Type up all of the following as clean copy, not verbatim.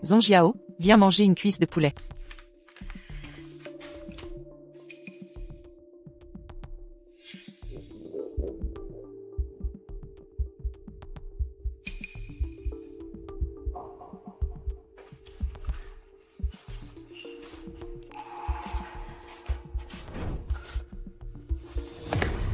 Zhongjiao, viens manger une cuisse de poulet.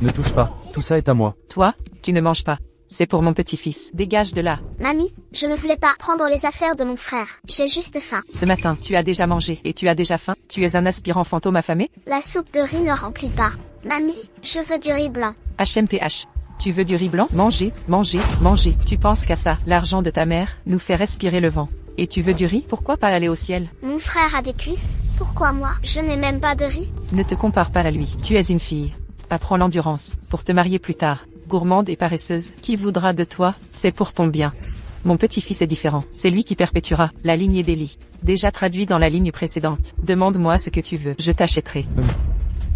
Ne touche pas, tout ça est à moi. Toi, tu ne manges pas. C'est pour mon petit-fils. Dégage de là. Mamie, je ne voulais pas prendre les affaires de mon frère. J'ai juste faim. Ce matin, tu as déjà mangé et tu as déjà faim. Tu es un aspirant fantôme affamé. La soupe de riz ne remplit pas. Mamie, je veux du riz blanc. HMPH. Tu veux du riz blanc? Manger, manger, manger. Tu penses qu'à ça, l'argent de ta mère nous fait respirer le vent. Et tu veux du riz? Pourquoi pas aller au ciel? Mon frère a des cuisses. Pourquoi moi? Je n'ai même pas de riz. Ne te compare pas à lui. Tu es une fille. Apprends l'endurance pour te marier plus tard. Gourmande et paresseuse, qui voudra de toi, c'est pour ton bien. Mon petit-fils est différent. C'est lui qui perpétuera la lignée d'Élie. Déjà traduit dans la ligne précédente. Demande-moi ce que tu veux, je t'achèterai.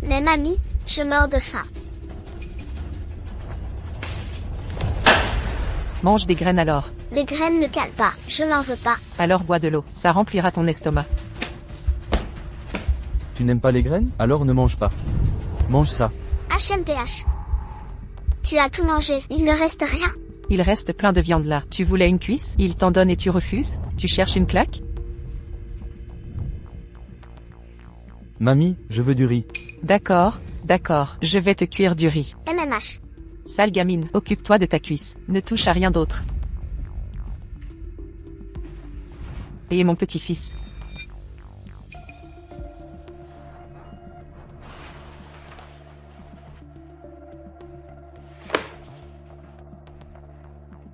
Mais mamie, je meurs de faim. Mange des graines alors. Les graines ne calent pas. Je n'en veux pas. Alors bois de l'eau, ça remplira ton estomac. Tu n'aimes pas les graines? Alors ne mange pas. Mange ça. HMPH. Tu as tout mangé, il ne reste rien. Il reste plein de viande là. Tu voulais une cuisse, il t'en donne et tu refuses? Tu cherches une claque? Mamie, je veux du riz. D'accord, d'accord, je vais te cuire du riz. MMH. Sale gamine, occupe-toi de ta cuisse. Ne touche à rien d'autre. Et mon petit-fils.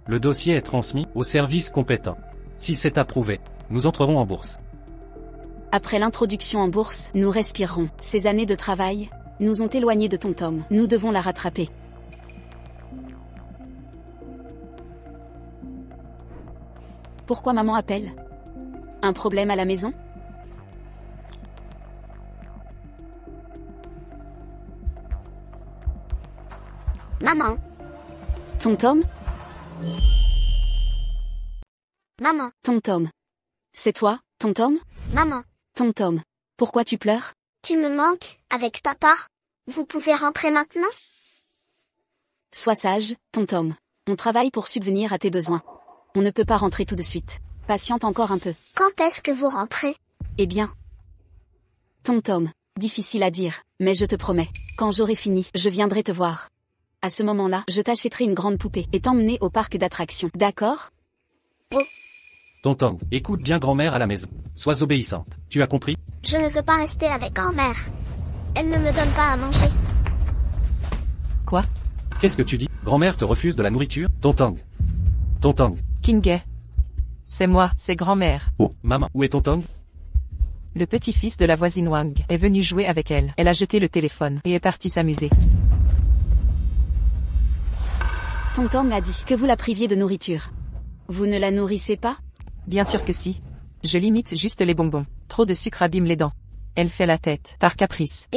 Le dossier est transmis au service compétent. Si c'est approuvé, nous entrerons en bourse. Après l'introduction en bourse, nous respirerons. Ces années de travail nous ont éloignés de TomTom. Nous devons la rattraper. Pourquoi maman appelle? Un problème à la maison? Maman. TomTom? Maman. TomTom. C'est toi, TomTom? Maman. TomTom. Pourquoi tu pleures? Tu me manques, avec papa? Vous pouvez rentrer maintenant? Sois sage, TomTom. On travaille pour subvenir à tes besoins. On ne peut pas rentrer tout de suite. Patiente encore un peu. Quand est-ce que vous rentrez? Eh bien. TomTom. Difficile à dire, mais je te promets. Quand j'aurai fini, je viendrai te voir. À ce moment-là, je t'achèterai une grande poupée et t'emmener au parc d'attractions. D'accord? Tonton, écoute bien grand-mère à la maison. Sois obéissante. Tu as compris? Je ne veux pas rester avec grand-mère. Elle ne me donne pas à manger. Quoi? Qu'est-ce que tu dis? Grand-mère te refuse de la nourriture? Tonton. Tonton. Kingay. C'est moi, c'est grand-mère. Oh, maman, où est Tonton? Le petit-fils de la voisine Wang est venu jouer avec elle. Elle a jeté le téléphone et est partie s'amuser. TomTom m'a dit que vous la priviez de nourriture. Vous ne la nourrissez pas? Bien sûr que si. Je limite juste les bonbons. Trop de sucre abîme les dents. Elle fait la tête, par caprice.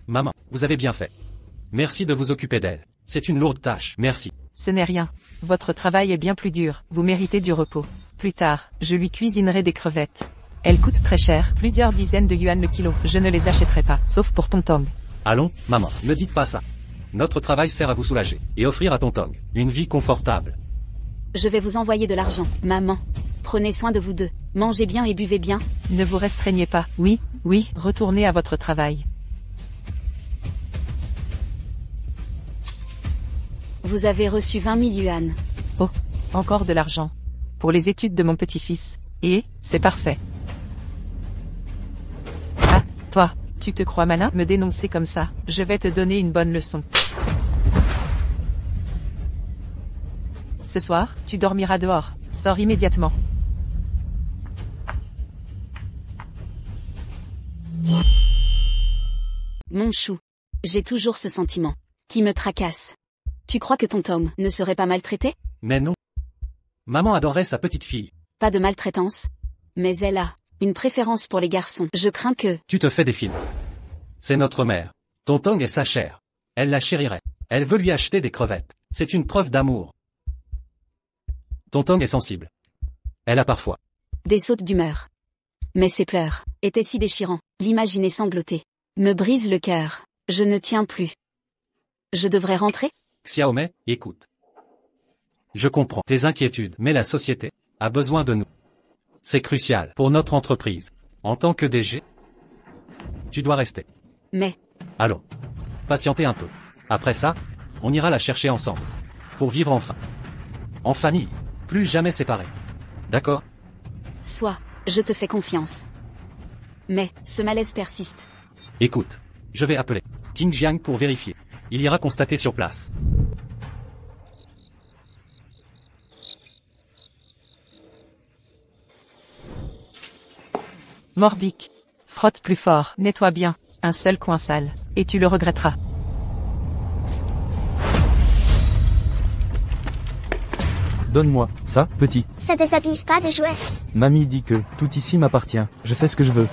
Maman, vous avez bien fait. Merci de vous occuper d'elle. C'est une lourde tâche, merci. Ce n'est rien. Votre travail est bien plus dur. Vous méritez du repos. Plus tard, je lui cuisinerai des crevettes. Elles coûtent très cher, plusieurs dizaines de yuan le kilo. Je ne les achèterai pas, sauf pour TomTom. Allons, maman, ne dites pas ça. Notre travail sert à vous soulager et offrir à Tonton une vie confortable. Je vais vous envoyer de l'argent, maman. Prenez soin de vous deux. Mangez bien et buvez bien. Ne vous restreignez pas. Oui, oui, retournez à votre travail. Vous avez reçu 20 000 yuan. Oh, encore de l'argent. Pour les études de mon petit-fils. Et, c'est parfait. Ah, toi, tu te crois malin, me dénoncer comme ça. Je vais te donner une bonne leçon. Ce soir, tu dormiras dehors. Sors immédiatement. Mon chou. J'ai toujours ce sentiment qui me tracasse. Tu crois que TomTom ne serait pas maltraité? Mais non. Maman adorait sa petite fille. Pas de maltraitance. Mais elle a une préférence pour les garçons. Je crains que... Tu te fais des films. C'est notre mère. Tonton est sa chère. Elle la chérirait. Elle veut lui acheter des crevettes. C'est une preuve d'amour. Tonton est sensible. Elle a parfois Des sautes d'humeur. Mais ses pleurs étaient si déchirants. L'imaginer sangloter me brise le cœur. Je ne tiens plus. Je devrais rentrer? Xiaomei, écoute. Je comprends tes inquiétudes, mais la société a besoin de nous. C'est crucial pour notre entreprise. En tant que DG, tu dois rester. Mais, Allons. Patientez un peu. Après ça, on ira la chercher ensemble. Pour vivre enfin. En famille. Plus jamais séparés. D'accord? soit, je te fais confiance. Mais, ce malaise persiste. Écoute. Je vais appeler King Jiang pour vérifier. Il ira constater sur place. Morbic. Frotte plus fort, nettoie bien, un seul coin sale, et tu le regretteras. Donne-moi ça, petit. C'est des habits, pas des jouets. Mamie dit que tout ici m'appartient. Je fais ce que je veux.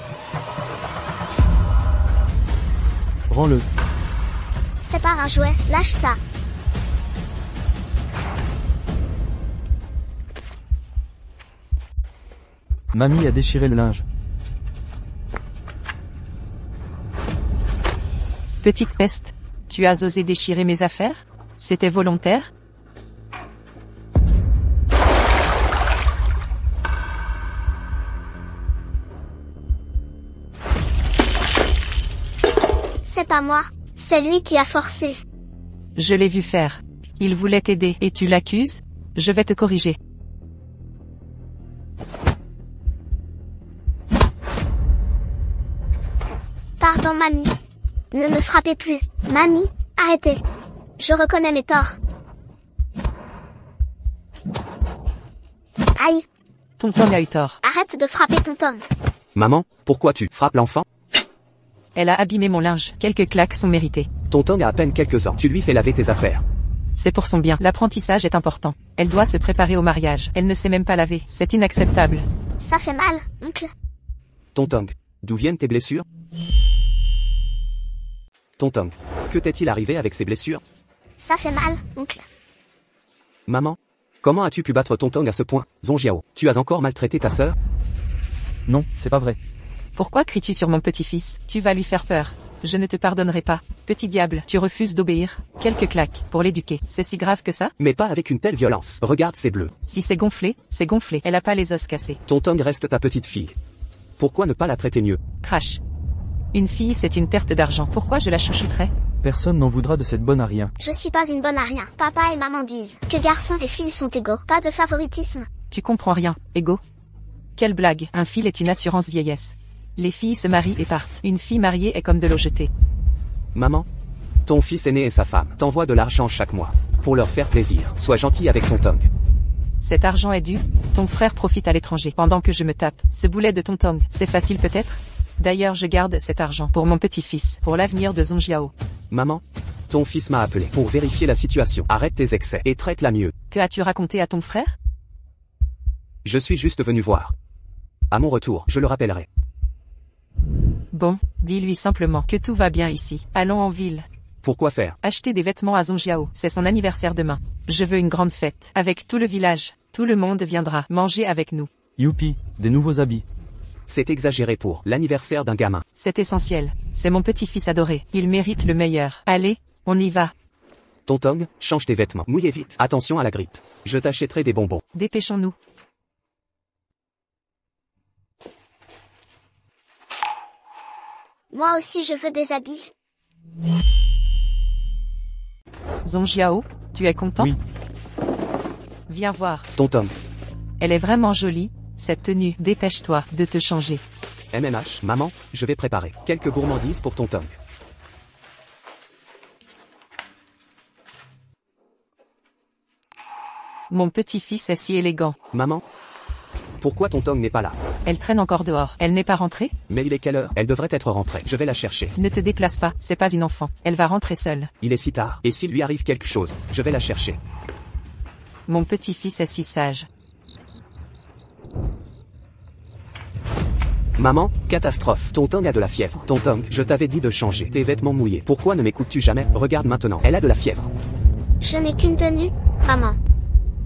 Rends-le. C'est pas un jouet, lâche ça. Mamie a déchiré le linge. Petite peste, tu as osé déchirer mes affaires? C'était volontaire? C'est pas moi, c'est lui qui a forcé. Je l'ai vu faire. Il voulait t'aider et tu l'accuses? Je vais te corriger. Pardon, mamie. Ne me frappez plus. Mamie, arrêtez. Je reconnais mes torts. Aïe, Tonton a eu tort. arrête de frapper tonton. Maman, pourquoi tu frappes l'enfant? Elle a abîmé mon linge. Quelques claques sont méritées. Tonton a à peine quelques ans. Tu lui fais laver tes affaires. C'est pour son bien. L'apprentissage est important. Elle doit se préparer au mariage. Elle ne sait même pas laver. C'est inacceptable. Ça fait mal, oncle. Tonton, d'où viennent tes blessures? Tonton, que t'est-il arrivé avec ces blessures? Ça fait mal, oncle. Maman, comment as-tu pu battre Tonton à ce point? Zhongjiao, tu as encore maltraité ta sœur? Non, c'est pas vrai. Pourquoi cries-tu sur mon petit-fils? Tu vas lui faire peur. Je ne te pardonnerai pas. Petit diable, tu refuses d'obéir. Quelques claques, pour l'éduquer. C'est si grave que ça? Mais pas avec une telle violence. Regarde ces bleus. Si c'est gonflé, c'est gonflé. Elle a pas les os cassés. Tonton reste ta petite fille. Pourquoi ne pas la traiter mieux? Crash. Une fille, c'est une perte d'argent. Pourquoi je la chouchouterais? Personne n'en voudra de cette bonne à rien. Je suis pas une bonne à rien. Papa et maman disent que garçons et filles sont égaux. Pas de favoritisme. Tu comprends rien, Ego. Quelle blague. Un fil est une assurance vieillesse. Les filles se marient et partent. Une fille mariée est comme de l'eau jetée. Maman, ton fils aîné et sa femme t'envoient de l'argent chaque mois. Pour leur faire plaisir. Sois gentil avec Tonton. Cet argent est dû. Ton frère profite à l'étranger pendant que je me tape. Ce boulet de tonton, c'est facile peut-être? D'ailleurs je garde cet argent pour mon petit-fils, pour l'avenir de Zhongjiao. Maman, ton fils m'a appelé pour vérifier la situation. Arrête tes excès et traite-la mieux. Que as-tu raconté à ton frère? Je suis juste venu voir. À mon retour, je le rappellerai. Bon, dis-lui simplement que tout va bien ici. Allons en ville. Pourquoi faire? Acheter des vêtements à Zhongjiao. C'est son anniversaire demain. Je veux une grande fête. Avec tout le village. Tout le monde viendra manger avec nous. Youpi, des nouveaux habits. C'est exagéré pour l'anniversaire d'un gamin. C'est essentiel. C'est mon petit-fils adoré. Il mérite le meilleur. Allez, on y va. Tonton, change tes vêtements. Mouillez vite. Attention à la grippe. Je t'achèterai des bonbons. Dépêchons-nous. Moi aussi je veux des habits. Zhongjiao, tu es content? Oui. Viens voir. Tonton, Elle est vraiment jolie, cette tenue. Dépêche-toi de te changer. MMH, maman, je vais préparer quelques gourmandises pour Tonton. Mon petit-fils est si élégant. Maman, pourquoi Tonton n'est pas là? Elle traîne encore dehors. Elle n'est pas rentrée? Mais il est quelle heure? Elle devrait être rentrée. Je vais la chercher. Ne te déplace pas, c'est pas une enfant. Elle va rentrer seule. Il est si tard. Et s'il lui arrive quelque chose, je vais la chercher. Mon petit-fils est si sage. Maman, catastrophe. Tonton a de la fièvre. Tonton, je t'avais dit de changer tes vêtements mouillés. Pourquoi ne m'écoutes-tu jamais? Regarde maintenant. Elle a de la fièvre. Je n'ai qu'une tenue, maman.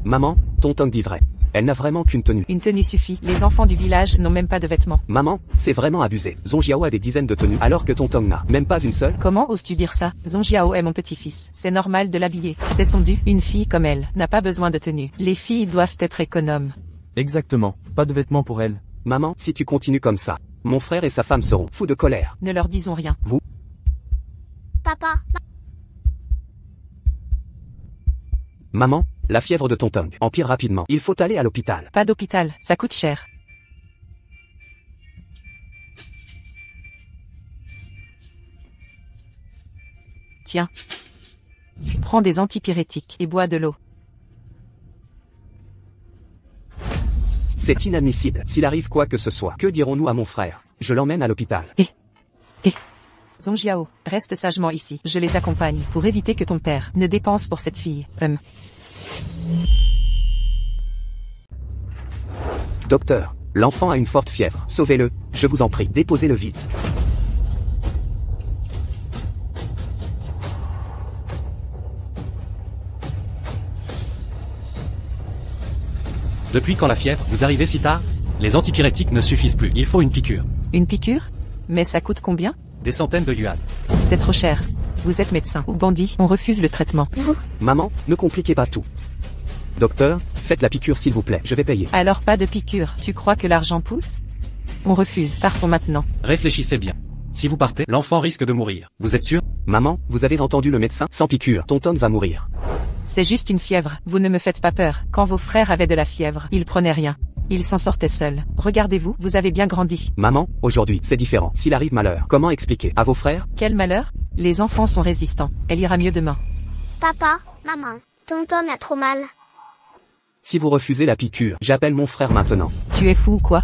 Maman, Tonton dit vrai. Elle n'a vraiment qu'une tenue. Une tenue suffit. Les enfants du village n'ont même pas de vêtements. Maman, c'est vraiment abusé. Zonjiao a des dizaines de tenues, alors que Tonton n'a même pas une seule. Comment oses-tu dire ça? Zonjiao est mon petit-fils. C'est normal de l'habiller. C'est son dû. Une fille comme elle n'a pas besoin de tenue. Les filles doivent être économes. Exactement. Pas de vêtements pour elle. Maman, si tu continues comme ça, mon frère et sa femme seront fous de colère. Ne leur disons rien. Papa, Maman, la fièvre de Tonton empire rapidement. Il faut aller à l'hôpital. Pas d'hôpital, ça coûte cher. Tiens. Prends des antipyrétiques et bois de l'eau. C'est inadmissible. S'il arrive quoi que ce soit, que dirons-nous à mon frère? Je l'emmène à l'hôpital. Zonjiao, reste sagement ici. Je les accompagne pour éviter que ton père ne dépense pour cette fille. Docteur, l'enfant a une forte fièvre. Sauvez-le, je vous en prie. Déposez-le vite. Depuis quand la fièvre? Vous arrivez si tard? Les antipyrétiques ne suffisent plus. Il faut une piqûre. Une piqûre? Mais ça coûte combien? Des centaines de yuan. C'est trop cher. Vous êtes médecin ou bandit, on refuse le traitement. Maman, ne compliquez pas tout. Docteur, faites la piqûre s'il vous plaît. Je vais payer. Alors pas de piqûre. Tu crois que l'argent pousse? On refuse. Partons maintenant. Réfléchissez bien. Si vous partez, l'enfant risque de mourir. Vous êtes sûr? Maman, vous avez entendu le médecin? Sans piqûre, Tonton va mourir. C'est juste une fièvre. Vous ne me faites pas peur. Quand vos frères avaient de la fièvre, ils prenaient rien. Ils s'en sortaient seuls. Regardez-vous, vous avez bien grandi. Maman, aujourd'hui, c'est différent. S'il arrive malheur, comment expliquer à vos frères? Quel malheur? Les enfants sont résistants. Elle ira mieux demain. papa, maman, Tonton a trop mal. Si vous refusez la piqûre, j'appelle mon frère maintenant. Tu es fou ou quoi?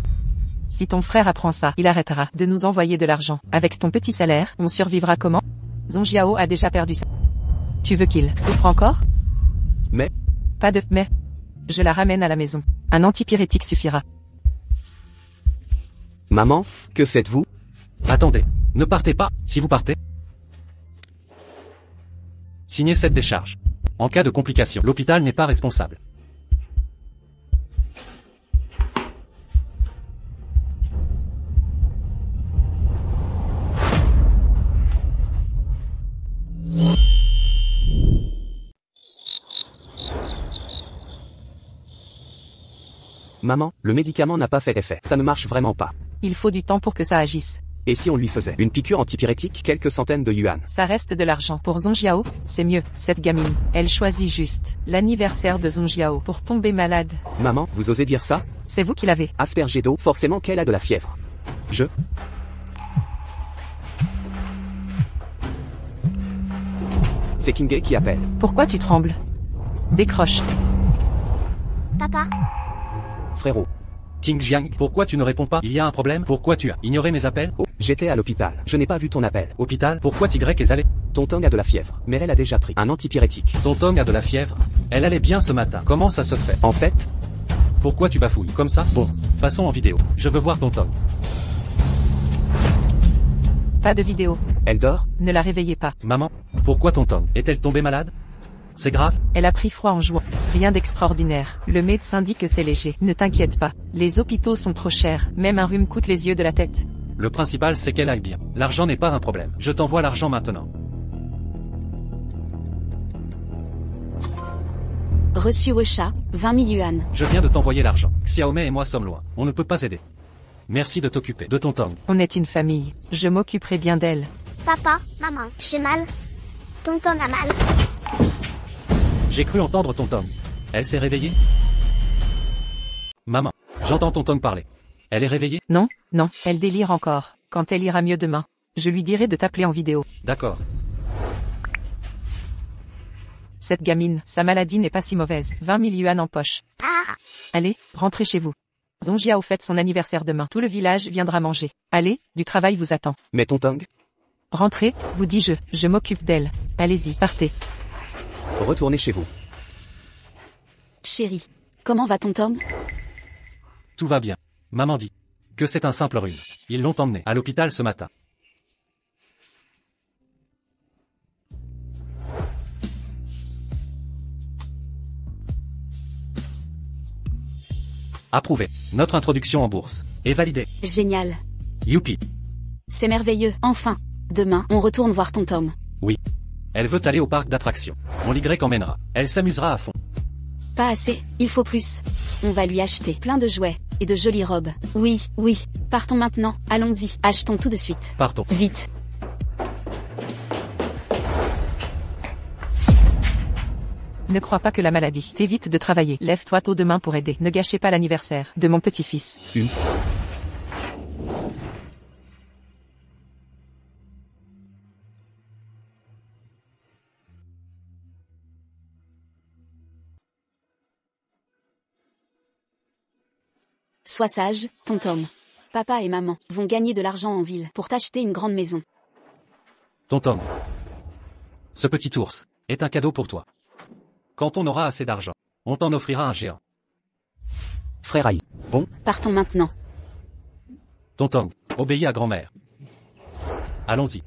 Si ton frère apprend ça, il arrêtera de nous envoyer de l'argent. Avec ton petit salaire, on survivra comment? Zonjiao a déjà perdu ça. Tu veux qu'il souffre encore? Mais... Pas de mais. Je la ramène à la maison. Un antipyrétique suffira. Maman, que faites-vous? Attendez. Ne partez pas. Si vous partez, signez cette décharge. En cas de complication, l'hôpital n'est pas responsable. Maman, le médicament n'a pas fait effet. Ça ne marche vraiment pas. Il faut du temps pour que ça agisse. Et si on lui faisait une piqûre antipyrétique, quelques centaines de yuan? Ça reste de l'argent. Pour Zonjiao, c'est mieux. Cette gamine, elle choisit juste l'anniversaire de Zonjiao pour tomber malade. Maman, vous osez dire ça? C'est vous qui l'avez. Aspergée d'eau, forcément qu'elle a de la fièvre. C'est Kingé qui appelle. Pourquoi tu trembles? Décroche. Papa, Frérot. King Jiang, pourquoi tu ne réponds pas? Il y a un problème? Pourquoi tu as ignoré mes appels? Oh, j'étais à l'hôpital. Je n'ai pas vu ton appel. Hôpital? Pourquoi Y est allé? Tonton a de la fièvre, mais elle a déjà pris un antipyrétique. Tonton a de la fièvre? Elle allait bien ce matin. Comment ça se fait? En fait, Pourquoi tu bafouilles comme ça? Bon, passons en vidéo. Je veux voir Tonton. Pas de vidéo. elle dort? Ne la réveillez pas. Maman, pourquoi Tonton? Est-elle tombée malade? C'est grave? Elle a pris froid en jouant. Rien d'extraordinaire. Le médecin dit que c'est léger. Ne t'inquiète pas. Les hôpitaux sont trop chers. Même un rhume coûte les yeux de la tête. Le principal c'est qu'elle aille bien. L'argent n'est pas un problème. Je t'envoie l'argent maintenant. Reçu au chat, 20 000 yuan. Je viens de t'envoyer l'argent. Xiaomei et moi sommes loin. On ne peut pas aider. Merci de t'occuper de Tonton. On est une famille. Je m'occuperai bien d'elle. papa, maman, j'ai mal. Tonton a mal. J'ai cru entendre Tonton. Elle s'est réveillée? Maman, j'entends Tonton parler. Elle est réveillée? Non, non, elle délire encore. Quand elle ira mieux demain, je lui dirai de t'appeler en vidéo. D'accord. Cette gamine, sa maladie n'est pas si mauvaise. 20 000 yuan en poche. Ah, Allez, rentrez chez vous. Zonjiao fête son anniversaire demain. Tout le village viendra manger. Allez, du travail vous attend. Mais Tonton? Rentrez, vous dis-je, je m'occupe d'elle. Allez-y, partez. Retournez chez vous. Chérie, comment va ton Tom? Tout va bien. Maman dit que c'est un simple rhume. Ils l'ont emmené à l'hôpital ce matin. Approuvé. Notre introduction en bourse est validée. Génial. Youpi. C'est merveilleux, enfin. Demain, on retourne voir ton Tom. Oui. Elle veut aller au parc d'attractions. On l'Y emmènera. Elle s'amusera à fond. Pas assez, il faut plus. On va lui acheter plein de jouets, et de jolies robes. Oui, oui, partons maintenant, allons-y, achetons tout de suite. Partons. Vite. Ne crois pas que la maladie t'évite de travailler. Lève-toi tôt demain pour aider. Ne gâchez pas l'anniversaire de mon petit-fils. Sois sage, ton Tom. Papa et maman vont gagner de l'argent en ville pour t'acheter une grande maison. Ton Tom. Ce petit ours est un cadeau pour toi. Quand on aura assez d'argent, on t'en offrira un géant. Frère Aïe. Bon, Partons maintenant. Ton Tom, obéis à grand-mère. Allons-y.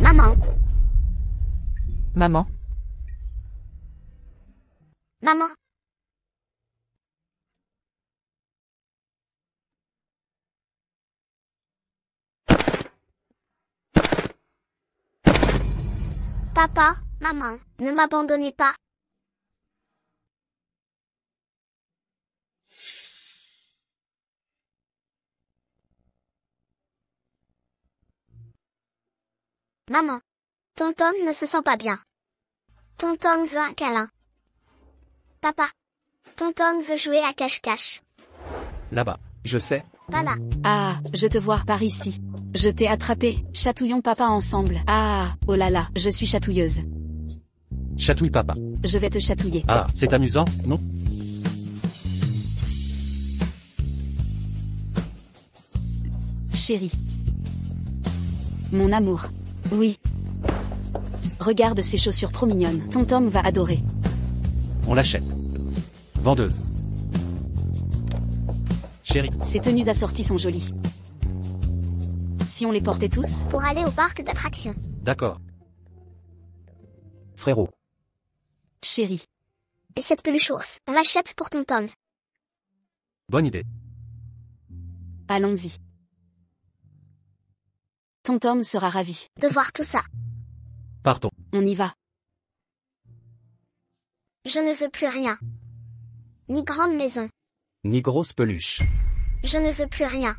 Maman, Maman, maman, papa, maman, ne m'abandonnez pas. Maman, Tonton ne se sent pas bien. Tonton veut un câlin. Papa, Tonton veut jouer à cache-cache. Là-bas. je sais. Pas là. Ah, je te vois par ici. Je t'ai attrapé, chatouillons papa ensemble. Ah, oh là là, je suis chatouilleuse. Chatouille papa. Je vais te chatouiller. Ah, c'est amusant, non? Chérie. Mon amour. Oui. Regarde ces chaussures trop mignonnes. Ton Tom va adorer. On l'achète. Vendeuse. Chérie. Ces tenues assorties sont jolies. Si on les portait tous? Pour aller au parc d'attractions. D'accord. Frérot. Chérie. Et cette peluche ours, on l'achète pour Tonton. Bonne idée. Allons-y. Ton Tom sera ravi. De voir tout ça. Partons. On y va. Je ne veux plus rien. Ni grande maison. Ni grosse peluche. Je ne veux plus rien.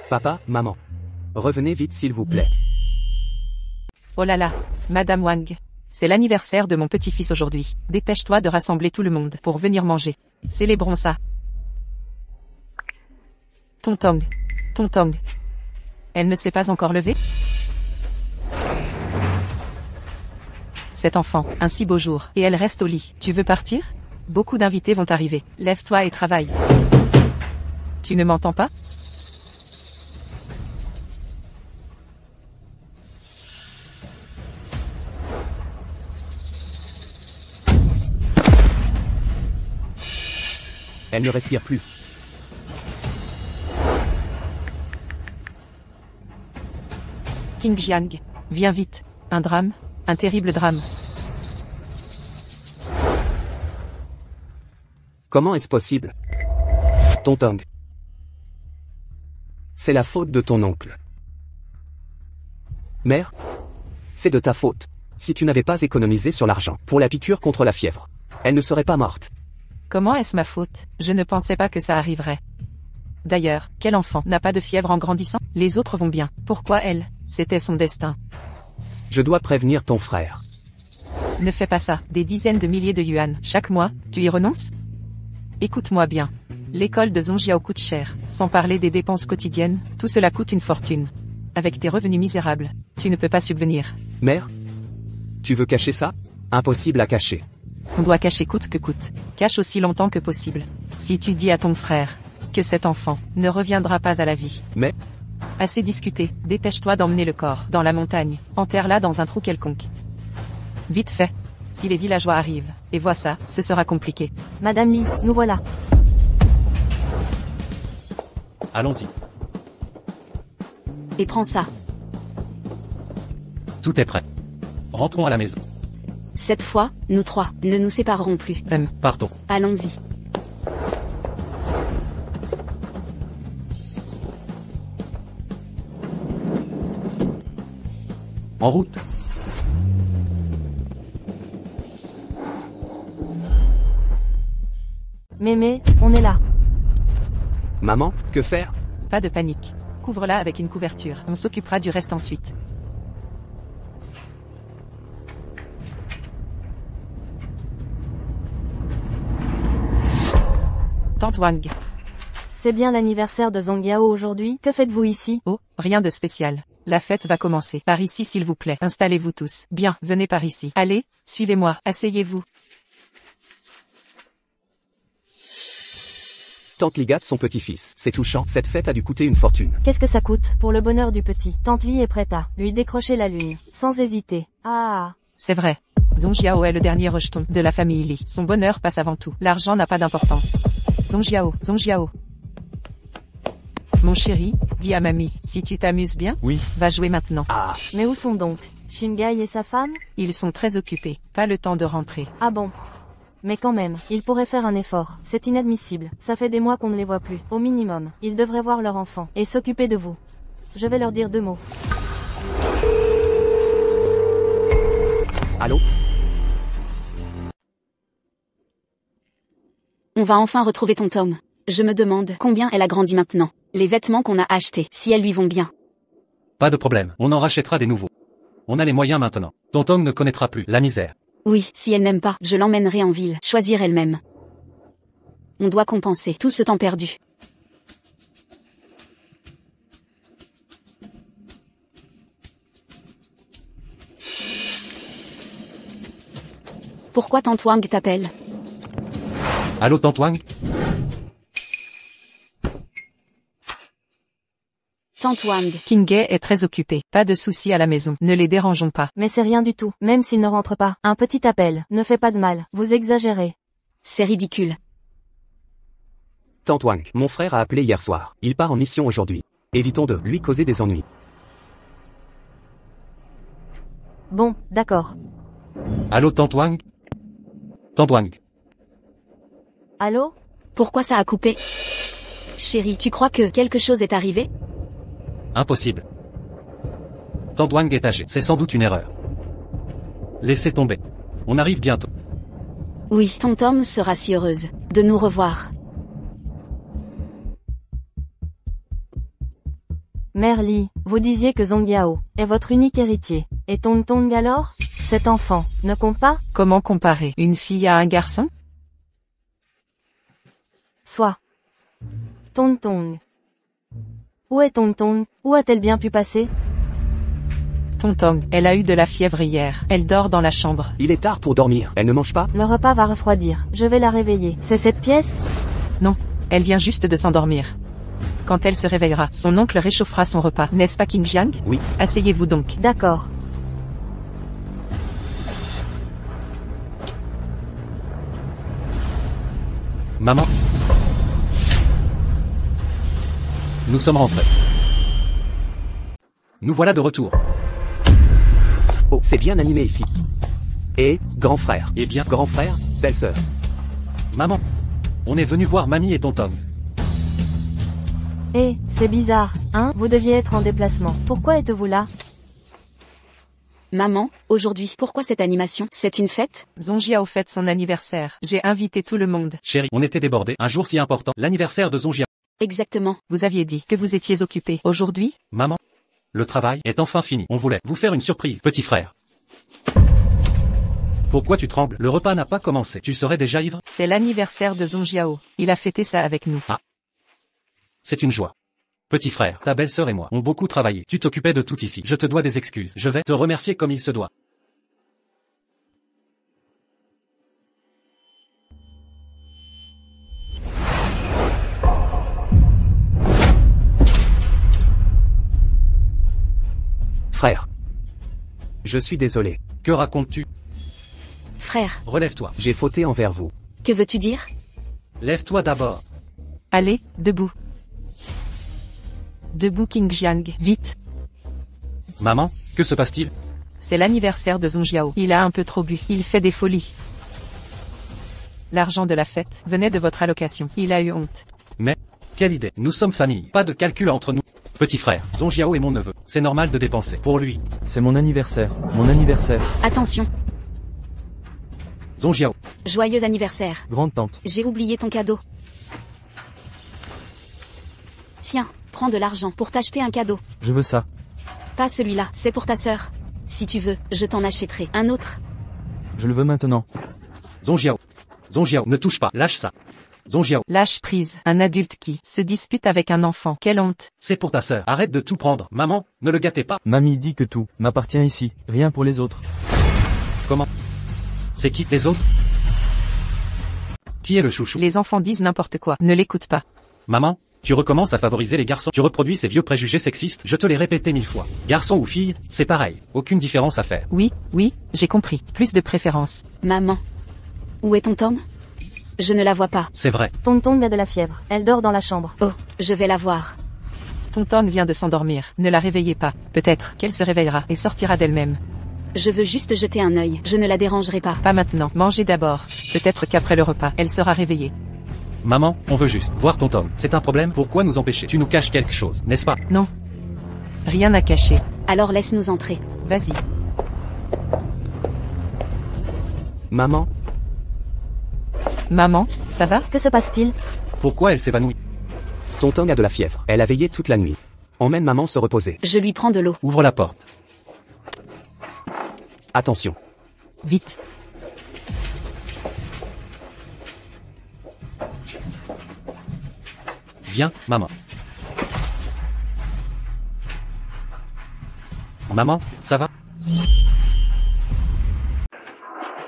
Papa, maman. Revenez vite s'il vous plaît. Oh là là, Madame Wang. C'est l'anniversaire de mon petit-fils aujourd'hui. Dépêche-toi de rassembler tout le monde pour venir manger. Célébrons ça. Tontong. Tontong. Elle ne s'est pas encore levée? Cet enfant, un si beau jour, et elle reste au lit. Tu veux partir? Beaucoup d'invités vont arriver. Lève-toi et travaille. Tu ne m'entends pas? Elle ne respire plus. King Jiang, viens vite. Un drame, un terrible drame. Comment est-ce possible? Tonton. C'est la faute de ton oncle. Mère? C'est de ta faute. Si tu n'avais pas économisé sur l'argent pour la piqûre contre la fièvre, elle ne serait pas morte. Comment est-ce ma faute? Je ne pensais pas que ça arriverait. D'ailleurs, quel enfant n'a pas de fièvre en grandissant? Les autres vont bien. Pourquoi elle? C'était son destin. Je dois prévenir ton frère. Ne fais pas ça. Des dizaines de milliers de yuan chaque mois, tu y renonces? Écoute-moi bien. L'école de Zhongjiao coûte cher. Sans parler des dépenses quotidiennes, tout cela coûte une fortune. Avec tes revenus misérables, tu ne peux pas subvenir. Mère? Tu veux cacher ça? Impossible à cacher. On doit cacher coûte que coûte. Cache aussi longtemps que possible. Si tu dis à ton frère que cet enfant ne reviendra pas à la vie. Mais, Assez discuté, dépêche-toi d'emmener le corps dans la montagne, enterre-la dans un trou quelconque. Vite fait. Si les villageois arrivent, et voient ça, ce sera compliqué. Madame Lee, nous voilà. Allons-y. Et prends ça. Tout est prêt. Rentrons à la maison. Cette fois, nous trois ne nous séparerons plus. Partons. Allons-y. En route. Mémé, on est là. maman, que faire? Pas de panique. Couvre-la avec une couverture. On s'occupera du reste ensuite. Tante Wang. C'est bien l'anniversaire de Zongyao aujourd'hui, que faites-vous ici? Oh, rien de spécial. La fête va commencer. Par ici s'il vous plaît. Installez-vous tous. Bien, venez par ici. Allez, suivez-moi. Asseyez-vous. Tante Li gâte son petit-fils. C'est touchant, cette fête a dû coûter une fortune. Qu'est-ce que ça coûte? Pour le bonheur du petit. Tante Lee est prête à lui décrocher la lune, sans hésiter. Ah. C'est vrai. Zongjiao est le dernier rejeton de la famille Li. Son bonheur passe avant tout. L'argent n'a pas d'importance. Zongjiao, Zongjiao. Mon chéri, dis à mamie, si tu t'amuses bien, Oui. va jouer maintenant. Ah, Mais où sont donc Shingai et sa femme? Ils sont très occupés. Pas le temps de rentrer. Ah bon. Mais quand même, ils pourraient faire un effort. C'est inadmissible. Ça fait des mois qu'on ne les voit plus. Au minimum, ils devraient voir leur enfant et s'occuper de vous. Je vais leur dire 2 mots. allô? On va enfin retrouver ton Tom. Je me demande combien elle a grandi maintenant. Les vêtements qu'on a achetés, si elles lui vont bien. Pas de problème. On en rachètera des nouveaux. On a les moyens maintenant. Tonton ne connaîtra plus la misère. Oui, si elle n'aime pas, je l'emmènerai en ville, choisir elle-même. On doit compenser tout ce temps perdu. Pourquoi Tante Wang t'appelle? Allô Tante Wang? Tante Wang. Kingay est très occupé. Pas de soucis à la maison. Ne les dérangeons pas. Mais c'est rien du tout, même s'ils ne rentrent pas. Un petit appel ne fait pas de mal. Vous exagérez. C'est ridicule. Tante Wang, mon frère a appelé hier soir. Il part en mission aujourd'hui. Évitons de lui causer des ennuis. Bon, d'accord. Allô Tante Wang? Tante Wang. Allô? Pourquoi ça a coupé? Chérie, tu crois que quelque chose est arrivé? Impossible. Tante Wang est âgée. C'est sans doute une erreur. Laissez tomber. On arrive bientôt. Oui, ton Tom sera si heureuse de nous revoir. Mère Lee, vous disiez que Zongyao est votre unique héritier. Et Tonton alors? Cet enfant ne compte pas? Comment comparer une fille à un garçon? Soit. Tonton. Où est Tonton? Où a-t-elle bien pu passer? Tontong, elle a eu de la fièvre hier. Elle dort dans la chambre. Il est tard pour dormir. Elle ne mange pas? Le repas va refroidir. Je vais la réveiller. C'est cette pièce? Non, elle vient juste de s'endormir. Quand elle se réveillera, son oncle réchauffera son repas. N'est-ce pas King Jiang? Oui. Asseyez-vous donc. D'accord. Maman? Nous sommes rentrés. Nous voilà de retour. Oh, c'est bien animé ici. Et, grand frère. Eh bien, Grand frère, belle-sœur. maman. On est venu voir mamie et tonton. Eh, c'est bizarre, hein? Vous deviez être en déplacement. Pourquoi êtes-vous là? Maman, aujourd'hui, pourquoi cette animation? C'est une fête? Zonjiao fête son anniversaire. J'ai invité tout le monde. Chérie, on était débordés. Un jour si important. L'anniversaire de Zongjia. Exactement. Vous aviez dit que vous étiez occupé. Aujourd'hui? Maman. Le travail est enfin fini. On voulait vous faire une surprise, petit frère. Pourquoi tu trembles? Le repas n'a pas commencé. Tu serais déjà ivre? C'est l'anniversaire de Zonjiao. Il a fêté ça avec nous. C'est une joie. Petit frère, ta belle-sœur et moi ont beaucoup travaillé. Tu t'occupais de tout ici. Je te dois des excuses. Je vais te remercier comme il se doit. Frère. Je suis désolé. Que racontes-tu? Frère, Relève-toi. J'ai fauté envers vous. que veux-tu dire? Lève-toi d'abord. Allez, debout. Debout King Jiang, vite. Maman, que se passe-t-il? C'est l'anniversaire de Zhongjiao. Il a un peu trop bu. Il fait des folies. L'argent de la fête venait de votre allocation. Il a eu honte. Mais, quelle idée. Nous sommes famille. Pas de calcul entre nous. Petit frère, Zhongjiao est mon neveu. C'est normal de dépenser. Pour lui. C'est mon anniversaire. Mon anniversaire. Attention, Zhongjiao. joyeux anniversaire. Grande tante. J'ai oublié ton cadeau. Tiens, prends de l'argent pour t'acheter un cadeau. Je veux ça. Pas celui-là, c'est pour ta sœur. Si tu veux, je t'en achèterai un autre. Je le veux maintenant. Zhongjiao. Zhongjiao, ne touche pas. Lâche ça. Zhongjiao, Lâche prise. Un adulte qui se dispute avec un enfant. Quelle honte. c'est pour ta sœur. Arrête de tout prendre. Maman, ne le gâtez pas. Mamie dit que tout m'appartient ici. Rien pour les autres. Comment? C'est qui les autres? Qui est le chouchou? Les enfants disent n'importe quoi. Ne l'écoute pas. Maman, tu recommences à favoriser les garçons. Tu reproduis ces vieux préjugés sexistes. Je te l'ai répété 1000 fois. Garçon ou fille, c'est pareil. Aucune différence à faire. Oui, oui, j'ai compris. Plus de préférence. Maman. Où est ton Tom? Je ne la vois pas. C'est vrai. Tonton a de la fièvre. Elle dort dans la chambre. Oh, je vais la voir. Tonton vient de s'endormir. Ne la réveillez pas. Peut-être qu'elle se réveillera et sortira d'elle-même. Je veux juste jeter un œil. Je ne la dérangerai pas. Pas maintenant. Mangez d'abord. Peut-être qu'après le repas, elle sera réveillée. Maman, on veut juste voir ton Tom. C'est un problème? Pourquoi nous empêcher? Tu nous caches quelque chose, n'est-ce pas? Non. Rien à cacher. Alors laisse-nous entrer. Vas-y. Maman, Maman, ça va? Que se passe-t-il? Pourquoi elle s'évanouit? tonton a de la fièvre. Elle a veillé toute la nuit. Emmène maman se reposer. Je lui prends de l'eau. Ouvre la porte. Attention. Vite. Viens, maman. Maman, ça va?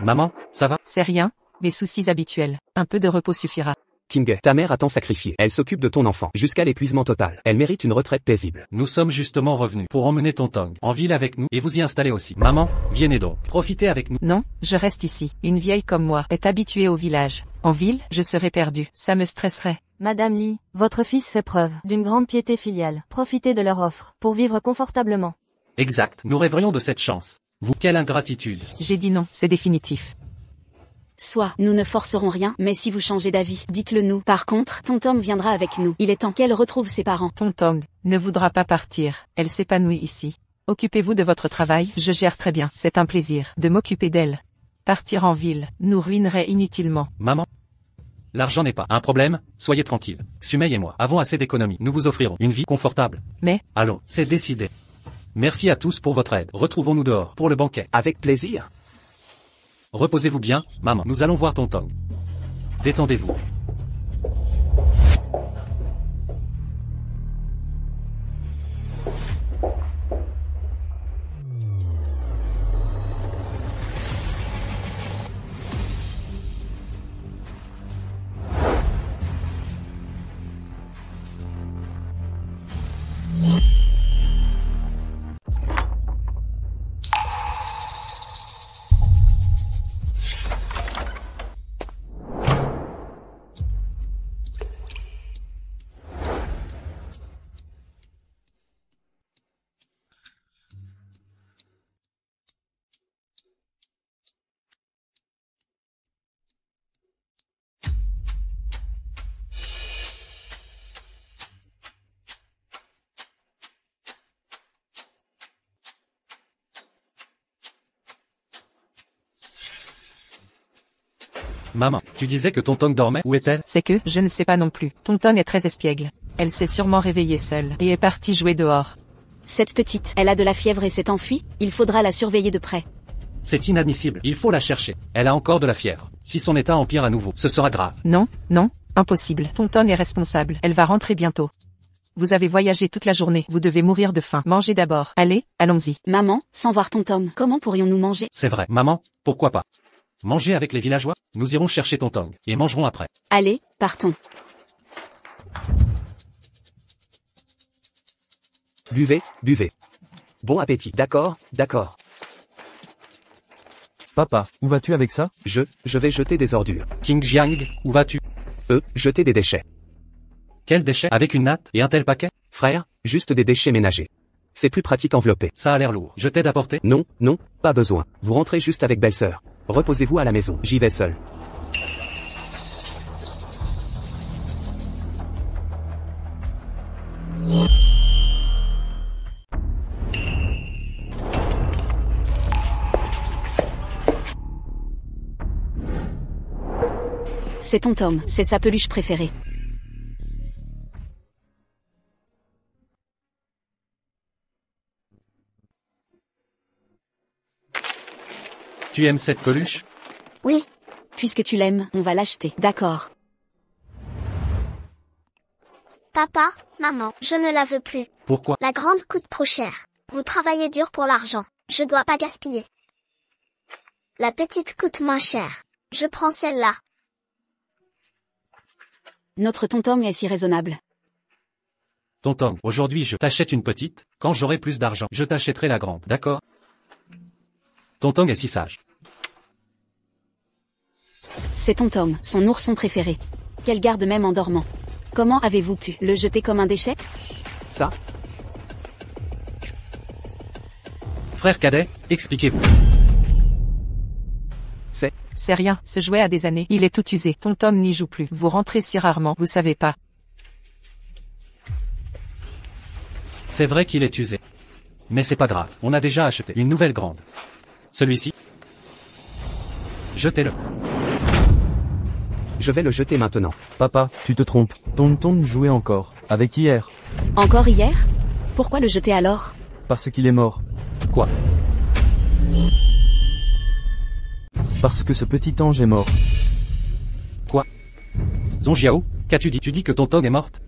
Maman, ça va? C'est rien. Les soucis habituels. Un peu de repos suffira. King, ta mère a tant sacrifié. Elle s'occupe de ton enfant jusqu'à l'épuisement total. Elle mérite une retraite paisible. Nous sommes justement revenus pour emmener ton Tong en ville avec nous et vous y installer aussi. Maman, venez donc. Profitez avec nous. Non, je reste ici. Une vieille comme moi est habituée au village. En ville, je serais perdue. Ça me stresserait. Madame Lee, votre fils fait preuve d'une grande piété filiale. Profitez de leur offre pour vivre confortablement. Exact. Nous rêverions de cette chance. Vous, quelle ingratitude. J'ai dit non, c'est définitif. Soit, nous ne forcerons rien, mais si vous changez d'avis, dites-le nous. Par contre, ton Tom viendra avec nous. Il est temps qu'elle retrouve ses parents. Tonton ne voudra pas partir. Elle s'épanouit ici. Occupez-vous de votre travail, je gère très bien. C'est un plaisir de m'occuper d'elle. Partir en ville nous ruinerait inutilement. Maman, l'argent n'est pas un problème, soyez tranquille. Sumei et moi avons assez d'économies. Nous vous offrirons une vie confortable. Mais, Allons, c'est décidé. Merci à tous pour votre aide. Retrouvons-nous dehors pour le banquet. Avec plaisir. Reposez-vous bien, maman. Nous allons voir ton Tong. Détendez-vous. Maman, tu disais que ton Tong dormait? Où est-elle? c'est que, je ne sais pas non plus. Tonton est très espiègle. Elle s'est sûrement réveillée seule et est partie jouer dehors. Cette petite, elle a de la fièvre et s'est enfuie. Il faudra la surveiller de près. C'est inadmissible. Il faut la chercher. Elle a encore de la fièvre. Si son état empire à nouveau, ce sera grave. Non, non, impossible. Tonton est responsable. Elle va rentrer bientôt. Vous avez voyagé toute la journée. Vous devez mourir de faim. Mangez d'abord. Allez, allons-y. Maman, sans voir ton Tom, comment pourrions-nous manger? C'est vrai. Maman, pourquoi pas? Manger avec les villageois? Nous irons chercher ton Tong et mangerons après. Allez, partons. Buvez, buvez. Bon appétit. D'accord, d'accord. Papa, où vas-tu avec ça? Je vais jeter des ordures. King Jiang, où vas-tu? Jeter des déchets. Quels déchets? Avec une natte et un tel paquet? Frère, juste des déchets ménagers. C'est plus pratique enveloppé. Ça a l'air lourd. Je t'aide à porter? Non, non, pas besoin. Vous rentrez juste avec belle-sœur. Reposez-vous à la maison. J'y vais seul. C'est ton Tom, c'est sa peluche préférée. Tu aimes cette peluche? Oui, Puisque tu l'aimes, on va l'acheter. D'accord. papa, maman, je ne la veux plus. Pourquoi? La grande coûte trop cher. Vous travaillez dur pour l'argent. Je dois pas gaspiller. La petite coûte moins cher. Je prends celle-là. Notre tonton est si raisonnable. Tonton, aujourd'hui je t'achète une petite, quand j'aurai plus d'argent, je t'achèterai la grande, d'accord? Tonton est si sage. C'est ton Tom, son ourson préféré. Qu'elle garde même en dormant. Comment avez-vous pu le jeter comme un déchet? Ça, Frère cadet, expliquez-vous. C'est rien, ce jouet a des années, il est tout usé. Ton Tom n'y joue plus. Vous rentrez si rarement, vous savez pas. C'est vrai qu'il est usé. Mais c'est pas grave, on a déjà acheté une nouvelle grande. Celui-ci? Jetez-le. je vais le jeter maintenant. Papa, tu te trompes. Tonton jouait encore. Avec hier. Encore hier? Pourquoi le jeter alors? Parce qu'il est mort. Quoi? Parce que ce petit ange est mort. Zonjiao, qu'as-tu dit? Tu dis que Tonton est morte?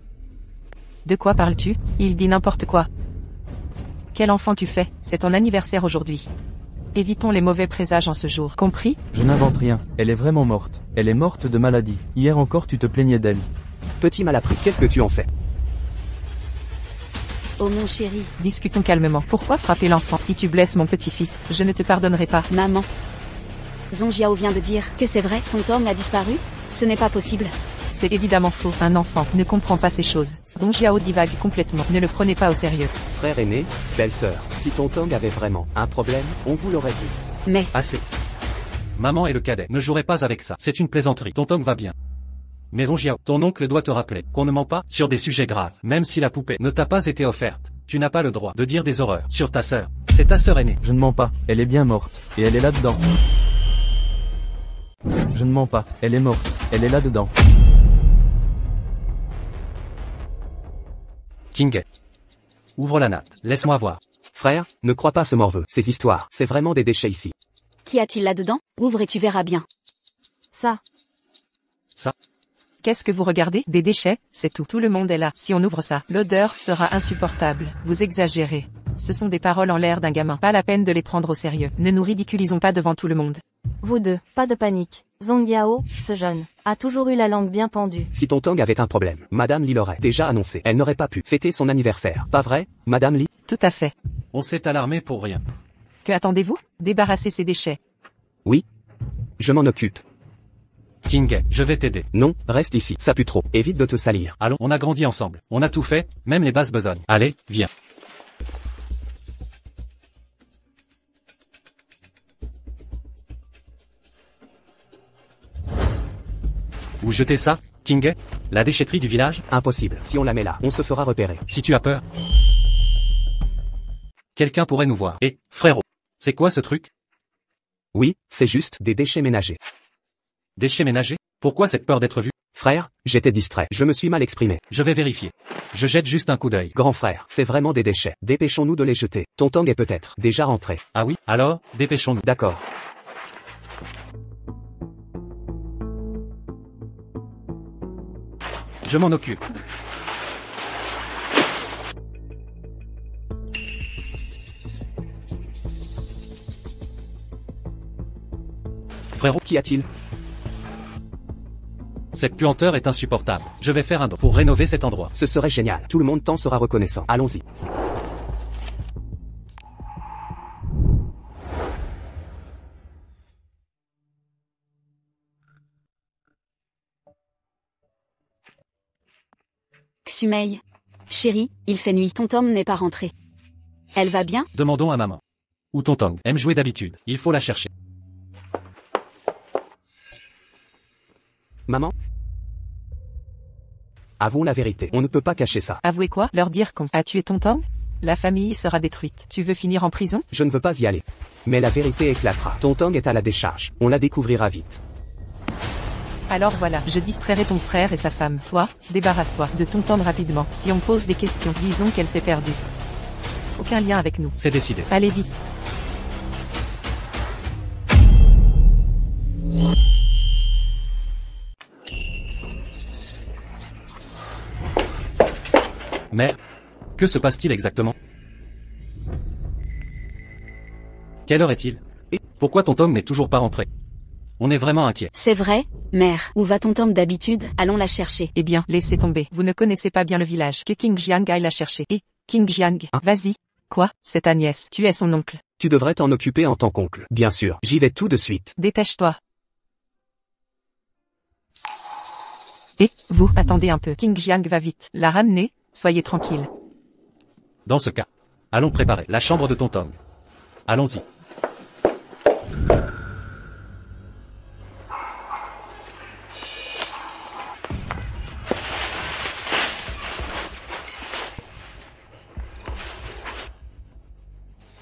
De quoi parles-tu? Il dit n'importe quoi. Quel enfant tu fais? C'est ton anniversaire aujourd'hui. Évitons les mauvais présages en ce jour, compris? Je n'invente rien. Elle est vraiment morte. Elle est morte de maladie. Hier encore tu te plaignais d'elle. Petit malappris, qu'est-ce que tu en sais? Oh mon chéri, Discutons calmement. Pourquoi frapper l'enfant? Si tu blesses mon petit-fils, je ne te pardonnerai pas. maman. Zonjiao vient de dire que c'est vrai, ton Tom a disparu? Ce n'est pas possible. C'est évidemment faux. Un enfant ne comprend pas ces choses. Zonjiao divague complètement. Ne le prenez pas au sérieux. Frère aîné, belle-sœur, si tonton avait vraiment un problème, on vous l'aurait dit. Mais, Assez. Maman et le cadet ne joueraient pas avec ça. C'est une plaisanterie. Tonton va bien. Mais Zonjiao, ton oncle doit te rappeler qu'on ne ment pas sur des sujets graves. Même si la poupée ne t'a pas été offerte, tu n'as pas le droit de dire des horreurs sur ta sœur. C'est ta sœur aînée. Je ne mens pas. Elle est bien morte. Et elle est là-dedans. Je ne mens pas. Elle est morte. Elle est là-dedans. King. Ouvre la natte. Laisse-moi voir. Frère, ne crois pas ce morveux. Ces histoires, c'est vraiment des déchets ici. qu'y a-t-il là-dedans? Ouvre et tu verras bien. Ça. Qu'est-ce que vous regardez? Des déchets? C'est tout. Tout le monde est là. Si on ouvre ça, l'odeur sera insupportable. Vous exagérez. Ce sont des paroles en l'air d'un gamin. Pas la peine de les prendre au sérieux. Ne nous ridiculisons pas devant tout le monde. Vous deux, pas de panique. Zongyao, ce jeune, a toujours eu la langue bien pendue. Si tonton avait un problème, Madame Lee l'aurait déjà annoncé. Elle n'aurait pas pu fêter son anniversaire. Pas vrai, Madame Lee? Tout à fait. On s'est alarmé pour rien. Que attendez-vous? Débarrasser ces déchets. Oui. Je m'en occupe. King, je vais t'aider. Non, reste ici, ça pue trop. Évite de te salir. Allons, on a grandi ensemble. On a tout fait, même les basses besognes. Allez, viens. Où jeter ça, King? La déchetterie du village? Impossible. Si on la met là, on se fera repérer. Si tu as peur. Quelqu'un pourrait nous voir. Eh, frérot. C'est quoi ce truc? Oui, c'est juste des déchets ménagers. Déchets ménagers? Pourquoi cette peur d'être vu? Frère, j'étais distrait. Je me suis mal exprimé. Je vais vérifier. Je jette juste un coup d'œil. Grand frère, c'est vraiment des déchets. Dépêchons-nous de les jeter. Tonton est peut-être déjà rentré. Ah oui? Alors, dépêchons-nous. D'accord. Je m'en occupe. Frérot, Qu'y a-t-il? cette puanteur est insupportable. Je vais faire un don pour rénover cet endroit. Ce serait génial. Tout le monde t'en sera reconnaissant. Allons-y. Xumei. Chérie, il fait nuit, ton Tom n'est pas rentré. Elle va bien? Demandons à maman. Où Tontong aime jouer d'habitude, il faut la chercher. Maman? Avouons la vérité, on ne peut pas cacher ça. Avouez quoi? Leur dire qu'on a tué Tontong? La famille sera détruite. Tu veux finir en prison? Je ne veux pas y aller. Mais la vérité éclatera. Tontong est à la décharge. On la découvrira vite. Alors voilà, je distrairai ton frère et sa femme. Toi, débarrasse-toi de Tontong rapidement. Si on pose des questions, disons qu'elle s'est perdue. Aucun lien avec nous. C'est décidé. Allez vite. Mère, que se passe-t-il exactement? Quelle heure est-il? Pourquoi Tontong n'est toujours pas rentré? On est vraiment inquiet. C'est vrai, mère. Où va ton Tom d'habitude? Allons la chercher. Eh bien, laissez tomber. Vous ne connaissez pas bien le village. Que King Jiang aille la chercher. Et, King Jiang, vas-y. Quoi? C'est Agnès. Tu es son oncle. Tu devrais t'en occuper en tant qu'oncle. Bien sûr, j'y vais tout de suite. Dépêche-toi. Et, vous, attendez un peu. King Jiang va vite. La ramener, soyez tranquille. Dans ce cas, allons préparer la chambre de Tontong. Allons-y.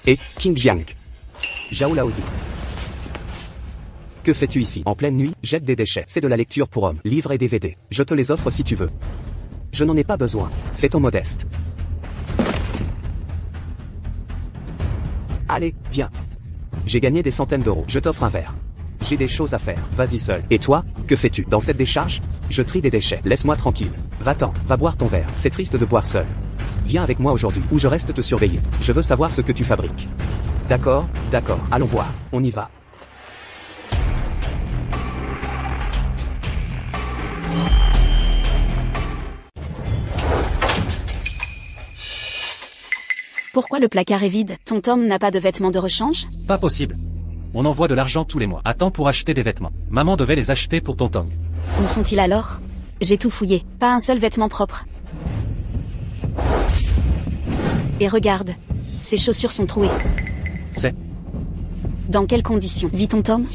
Et, King Jiang. Zhao Laozi. Que fais-tu ici? En pleine nuit, jette des déchets. C'est de la lecture pour hommes. Livres et DVD. Je te les offre si tu veux. Je n'en ai pas besoin. Fais ton modeste. Allez, viens. J'ai gagné des centaines d'euros. Je t'offre un verre. J'ai des choses à faire. Vas-y seul. Et toi, que fais-tu? Dans cette décharge? Je trie des déchets. Laisse-moi tranquille. Va-t'en, va boire ton verre. C'est triste de boire seul. Viens avec moi aujourd'hui, ou je reste te surveiller. Je veux savoir ce que tu fabriques. D'accord, d'accord. Allons voir. On y va. Pourquoi le placard est vide? Ton Tom n'a pas de vêtements de rechange? Pas possible. On envoie de l'argent tous les mois. Attends pour acheter des vêtements. Maman devait les acheter pour Tontong. Où sont-ils alors? J'ai tout fouillé. Pas un seul vêtement propre. Et regarde. Ses chaussures sont trouées. C'est... Dans quelles conditions vit ton Tom?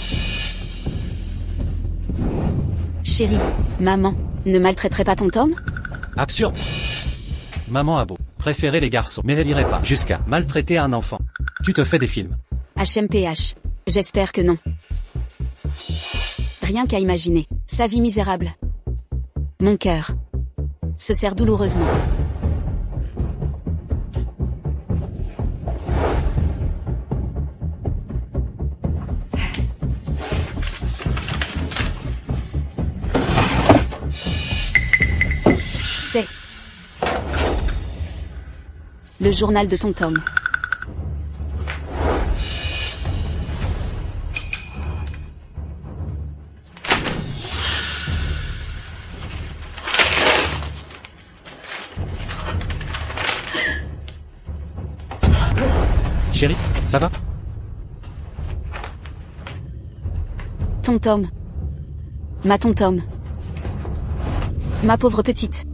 Chérie, maman, ne maltraiterait pas ton Tom? absurde. Maman a beau préférer les garçons, mais elle irait pas jusqu'à maltraiter un enfant. Tu te fais des films. HMPH. J'espère que non. Rien qu'à imaginer. Sa vie misérable. Mon cœur se serre douloureusement. C'est le journal de ton Tom. Chérie, ça va? Ton Tom. Ma ton Tom. Ma pauvre petite.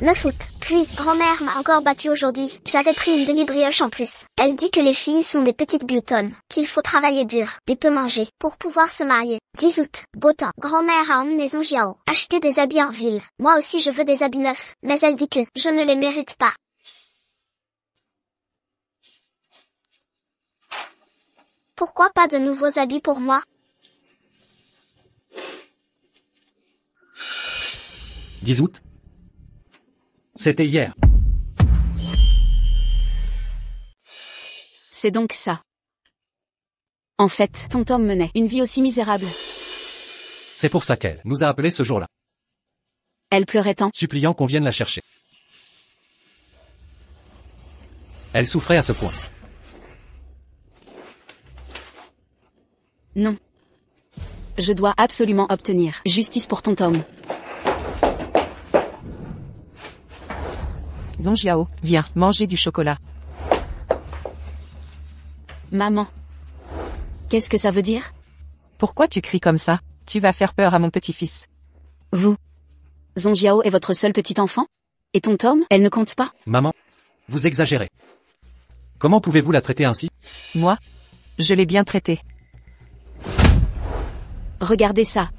9 août. Puis, grand-mère m'a encore battu aujourd'hui. J'avais pris une demi-brioche en plus. Elle dit que les filles sont des petites gloutonnes, qu'il faut travailler dur, et peu manger, pour pouvoir se marier. 10 août. Beau temps. Grand-mère a emmené Zonjiao acheter des habits en ville. Moi aussi je veux des habits neufs, mais elle dit que je ne les mérite pas. Pourquoi pas de nouveaux habits pour moi? 10 août. C'était hier. C'est donc ça. En fait, ton Tom menait une vie aussi misérable. C'est pour ça qu'elle nous a appelés ce jour-là, Elle pleurait tant. suppliant qu'on vienne la chercher. Elle souffrait à ce point. Non. Je dois absolument obtenir justice pour ton Tom. Zonjiao, viens, manger du chocolat. Maman. Qu'est-ce que ça veut dire? Pourquoi tu cries comme ça? Tu vas faire peur à mon petit-fils. Vous Zonjiao est votre seul petit enfant? Et Tom, elle ne compte pas? Maman, vous exagérez. Comment pouvez-vous la traiter ainsi? Moi? Je l'ai bien traité. Regardez ça.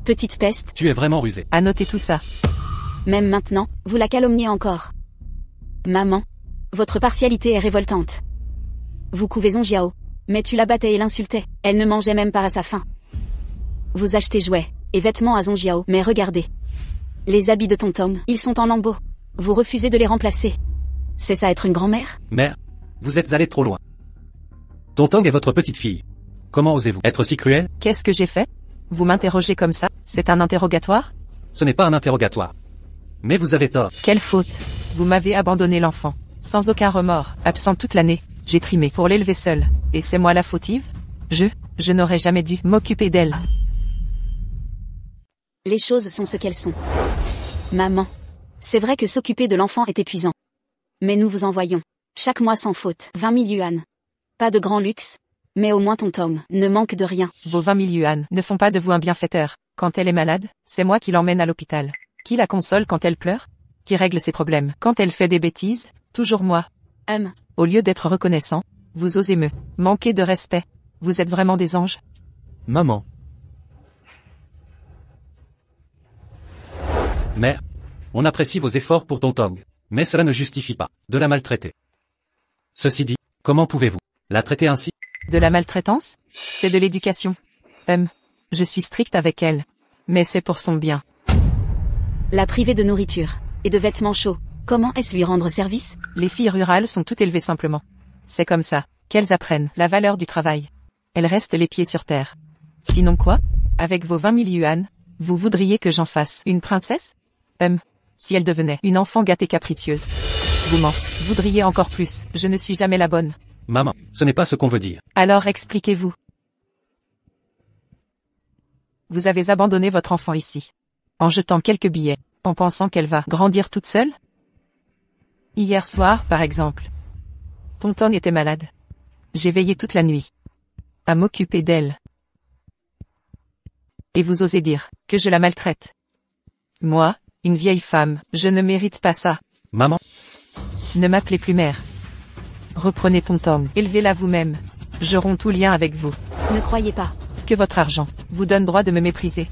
Petite peste, Tu es vraiment rusé. À noter tout ça. même maintenant, vous la calomniez encore. Maman, votre partialité est révoltante. Vous couvez Zonjiao, mais tu la battais et l'insultais. Elle ne mangeait même pas à sa faim. Vous achetez jouets et vêtements à Zonjiao, mais regardez. Les habits de Tom, ils sont en lambeaux. Vous refusez de les remplacer. C'est ça être une grand-mère? Mère, vous êtes allé trop loin. Tontong est votre petite fille. Comment osez-vous être si cruel? Qu'est-ce que j'ai fait? Vous m'interrogez comme ça? C'est un interrogatoire? Ce n'est pas un interrogatoire. Mais vous avez tort. Quelle faute? Vous m'avez abandonné l'enfant. Sans aucun remords, absent toute l'année. J'ai trimé pour l'élever seule. Et c'est moi la fautive? Je n'aurais jamais dû m'occuper d'elle. Les choses sont ce qu'elles sont. Maman. C'est vrai que s'occuper de l'enfant est épuisant. Mais nous vous envoyons, chaque mois sans faute, 20 000 yuan. Pas de grand luxe. Mais au moins Tom ne manque de rien. Vos 20 000 yuan ne font pas de vous un bienfaiteur. Quand elle est malade, c'est moi qui l'emmène à l'hôpital. Qui la console quand elle pleure? Qui règle ses problèmes? Quand elle fait des bêtises, toujours moi. Au lieu d'être reconnaissant, vous osez me manquer de respect. Vous êtes vraiment des anges. Maman. Mère, on apprécie vos efforts pour Tontong, mais cela ne justifie pas de la maltraiter. Ceci dit, comment pouvez-vous la traiter ainsi? De la maltraitance? C'est de l'éducation. Je suis stricte avec elle. Mais c'est pour son bien. La priver de nourriture et de vêtements chauds. Comment est-ce lui rendre service? Les filles rurales sont toutes élevées simplement. C'est comme ça qu'elles apprennent la valeur du travail. Elles restent les pieds sur terre. Sinon quoi? Avec vos 20 000 yuan, vous voudriez que j'en fasse une princesse? Si elle devenait une enfant gâtée capricieuse. Vous m'en voudriez encore plus. Je ne suis jamais la bonne. Maman, ce n'est pas ce qu'on veut dire. Alors expliquez-vous. Vous avez abandonné votre enfant ici. En jetant quelques billets. En pensant qu'elle va grandir toute seule? Hier soir, par exemple. Tonton était malade. J'ai veillé toute la nuit. À m'occuper d'elle. Et vous osez dire que je la maltraite. Moi, une vieille femme, je ne mérite pas ça. Maman, Ne m'appelez plus mère. Reprenez Tonton, élevez-la vous-même. Je romps tout lien avec vous. Ne croyez pas. Que votre argent vous donne droit de me mépriser.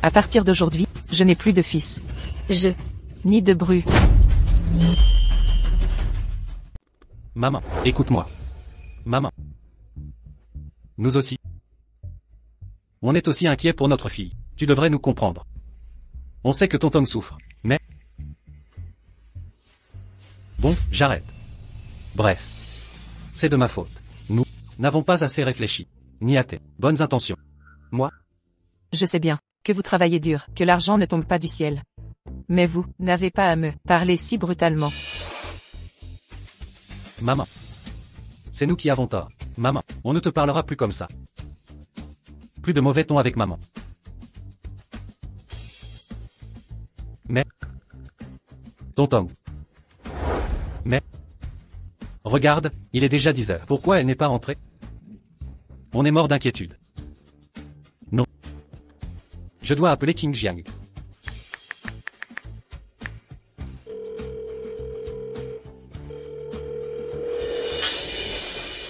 À partir d'aujourd'hui, je n'ai plus de fils. Ni de bru. maman, écoute-moi. Maman. Nous aussi. On est aussi inquiets pour notre fille. Tu devrais nous comprendre. On sait que Tonton souffre, mais... Bon, j'arrête. Bref. C'est de ma faute. Nous n'avons pas assez réfléchi. Ni à tes bonnes intentions. Moi, Je sais bien que vous travaillez dur, que l'argent ne tombe pas du ciel. Mais vous n'avez pas à me parler si brutalement. maman. C'est nous qui avons tort. Maman, on ne te parlera plus comme ça. Plus de mauvais ton avec maman. Mais... Tonton. Mais... Regarde, il est déjà 10 heures. Pourquoi elle n'est pas rentrée? On est mort d'inquiétude. Non. Je dois appeler King Jiang.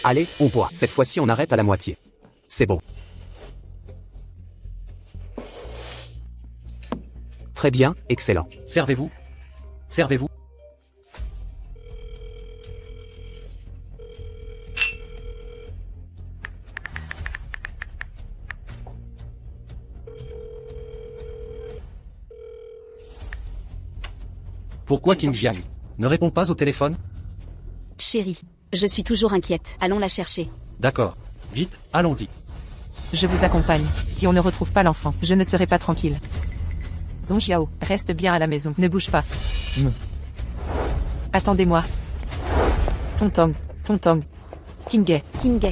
Allez, on boit. Cette fois-ci on arrête à la moitié. C'est bon. Très bien, excellent. Servez-vous. Servez-vous. Pourquoi King Jiang ne répond pas au téléphone? Chérie, je suis toujours inquiète. Allons la chercher. D'accord. Vite, allons-y. Je vous accompagne. Si on ne retrouve pas l'enfant, je ne serai pas tranquille. Zonjiao, reste bien à la maison. Ne bouge pas. Attendez-moi. Tonton. Kingay.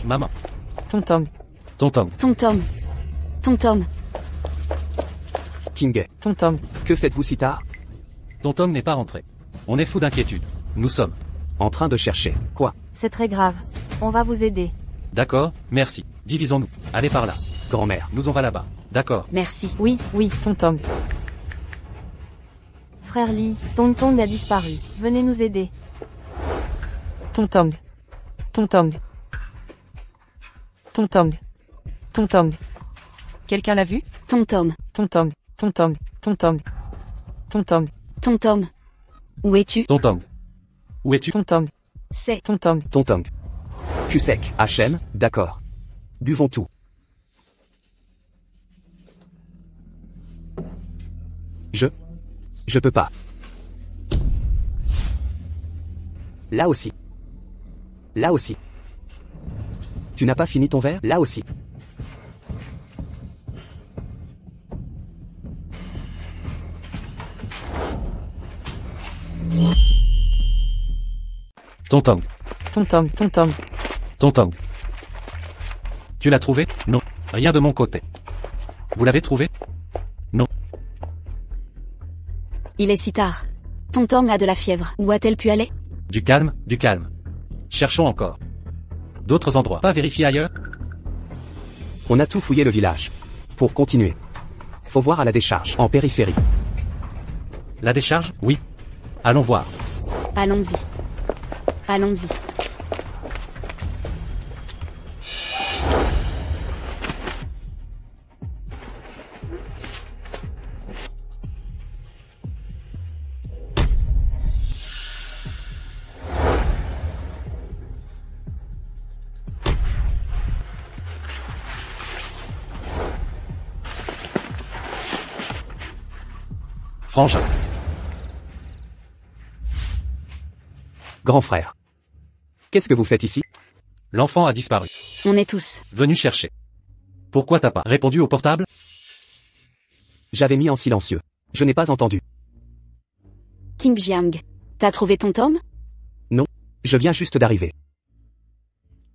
Maman. Tonton. Tonton. Tom. King, Tonton. que faites-vous si tard? Tonton n'est pas rentré. On est fou d'inquiétude. Nous sommes. En train de chercher. Quoi? C'est très grave. On va vous aider. D'accord, merci. Divisons-nous. Allez par là. Grand-mère. Nous on va là-bas. D'accord. Merci. Oui, oui, Tontong. Frère Lee, Tong a disparu. Venez nous aider. Tontong. Tontong. Tontong. Tontong. Quelqu'un l'a vu? Tom. Tontong. Tontong. Tontong. Tontong. Tom. Où es-tu? Tontong. Où es-tu? Tontong. C'est Tontong. Tontong. Cul sec. HM, d'accord. Buvons tout. Je peux pas. Là aussi. Là aussi. Tu n'as pas fini ton verre? Là aussi. Tontong. Tontong. Tontong. Tontong. Tu l'as trouvé? Non. Rien de mon côté. Vous l'avez trouvé? Non. Il est si tard. Tom a de la fièvre. Où a-t-elle pu aller? Du calme, du calme. Cherchons encore. D'autres endroits. Pas vérifier ailleurs? On a tout fouillé le village. Pour continuer. Faut voir à la décharge, en périphérie. La décharge? Oui. Allons voir. Allons-y. Allons-y. Frangin. Grand frère. Qu'est-ce que vous faites ici? L'enfant a disparu. On est tous. Venu chercher. Pourquoi t'as pas répondu au portable? J'avais mis en silencieux. Je n'ai pas entendu. King Jiang. T'as trouvé ton Tom? Je viens juste d'arriver.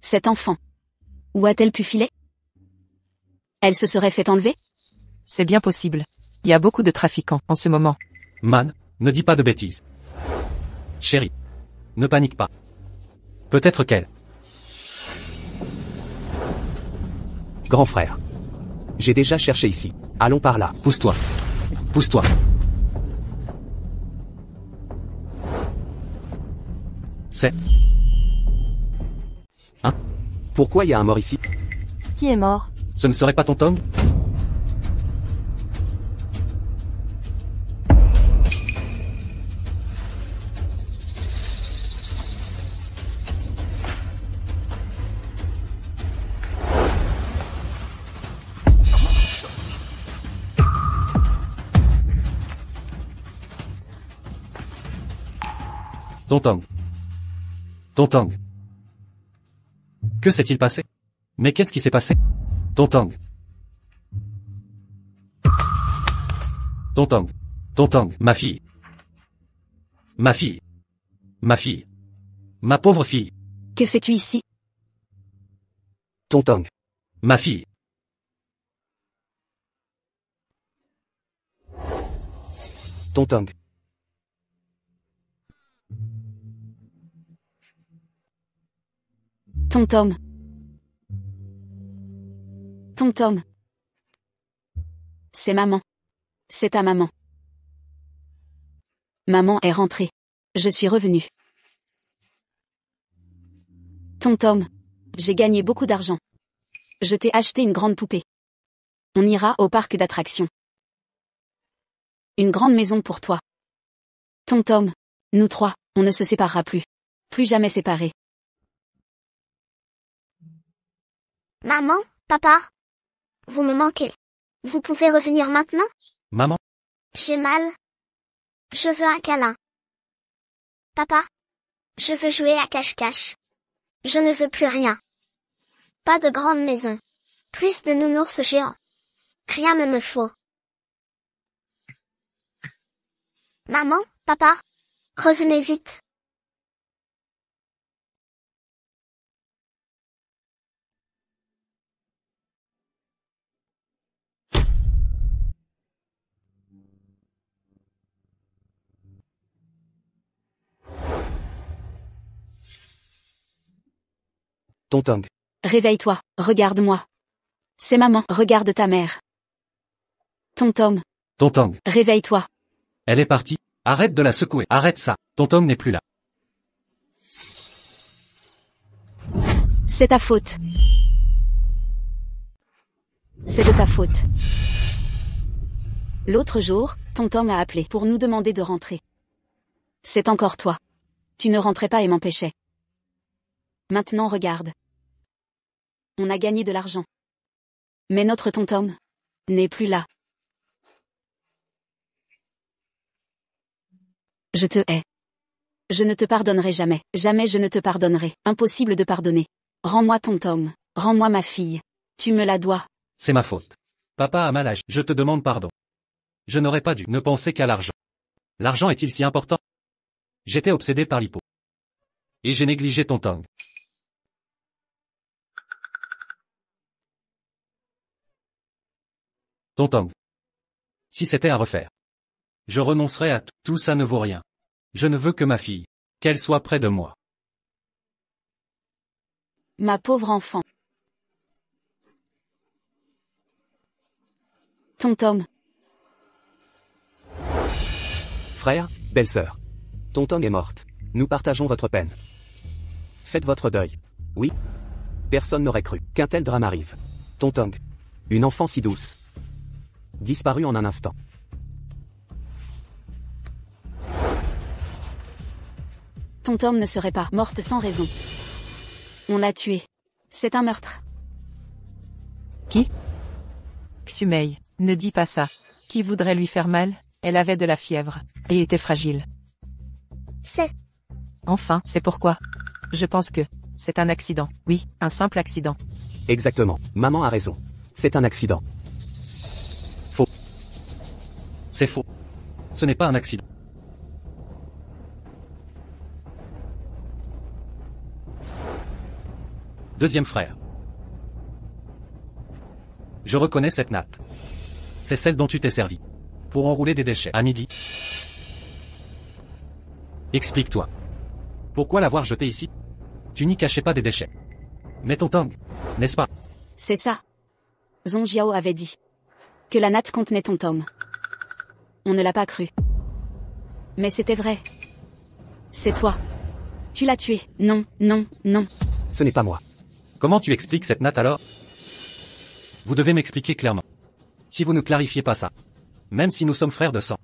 Cet enfant. Où a-t-elle pu filer? Elle se serait fait enlever? C'est bien possible. Il y a beaucoup de trafiquants en ce moment. Man, ne dis pas de bêtises. Chérie. Ne panique pas. Peut-être qu'elle. Grand frère. J'ai déjà cherché ici. Allons par là. Pousse-toi. Pousse-toi. C'est... Pourquoi il y a un mort ici? Qui est mort? Ce ne serait pas ton Tom? Tontong. Tontong. Que s'est-il passé? Mais qu'est-ce qui s'est passé? Tontong. Tontong. Tontong. Ma fille. Ma fille. Ma fille. Ma pauvre fille. Que fais-tu ici? Tontong. Ma fille. Tontong. Tom. Tom. C'est maman. C'est ta maman. Maman est rentrée. Je suis revenue. Tom. J'ai gagné beaucoup d'argent. Je t'ai acheté une grande poupée. On ira au parc d'attractions. Une grande maison pour toi. Tom. Nous trois, on ne se séparera plus. Plus jamais séparés. Maman, papa, vous me manquez. Vous pouvez revenir maintenant? Maman. J'ai mal. Je veux un câlin. Papa, je veux jouer à cache-cache. Je ne veux plus rien. Pas de grande maison. Plus de nounours géants. Rien ne me faut. Maman, papa, revenez vite. Tontong. Réveille-toi, regarde-moi. C'est maman, regarde ta mère. Tom, Tontong, réveille-toi. elle est partie. Arrête de la secouer. Arrête ça. Tontong n'est plus là. C'est ta faute. C'est de ta faute. L'autre jour, Tom a appelé pour nous demander de rentrer. C'est encore toi. Tu ne rentrais pas et m'empêchais. Maintenant regarde. On a gagné de l'argent. Mais notre Tom n'est plus là. Je te hais. Je ne te pardonnerai jamais. Jamais je ne te pardonnerai. Impossible de pardonner. Rends-moi ton Tom. Rends-moi ma fille. Tu me la dois. C'est ma faute. Papa a mal agi. Je te demande pardon. Je n'aurais pas dû ne penser qu'à l'argent. L'argent est-il si important? J'étais obsédé par l'hypo. Et j'ai négligé Tontong. Tontong. Si c'était à refaire. Je renoncerais à tout. Tout ça ne vaut rien. Je ne veux que ma fille. Qu'elle soit près de moi. Ma pauvre enfant. Tom. Frère, belle-sœur. Tontong est morte. Nous partageons votre peine. Faites votre deuil. Oui. Personne n'aurait cru qu'un tel drame arrive. Tontong. Une enfant si douce. Disparue en un instant. Tom ne serait pas morte sans raison. On l'a tuée. C'est un meurtre. Qui? Xumei, ne dis pas ça. Qui voudrait lui faire mal? Elle avait de la fièvre. Et était fragile. C'est... Enfin, c'est pourquoi. Je pense que c'est un accident. Oui, un simple accident. Exactement. Maman a raison. C'est un accident. Faux. C'est faux. Ce n'est pas un accident. Deuxième frère. Je reconnais cette natte. C'est celle dont tu t'es servi. Pour enrouler des déchets. À midi. Explique-toi. Pourquoi l'avoir jetée ici? Tu n'y cachais pas des déchets. Mais Tontong, n'est-ce pas? C'est ça. Zhongjiao avait dit que la natte contenait Tom. On ne l'a pas cru. Mais c'était vrai. C'est toi. Tu l'as tué. Non. Ce n'est pas moi. Comment tu expliques cette natte alors? Vous devez m'expliquer clairement. Si vous ne clarifiez pas ça, même si nous sommes frères de sang,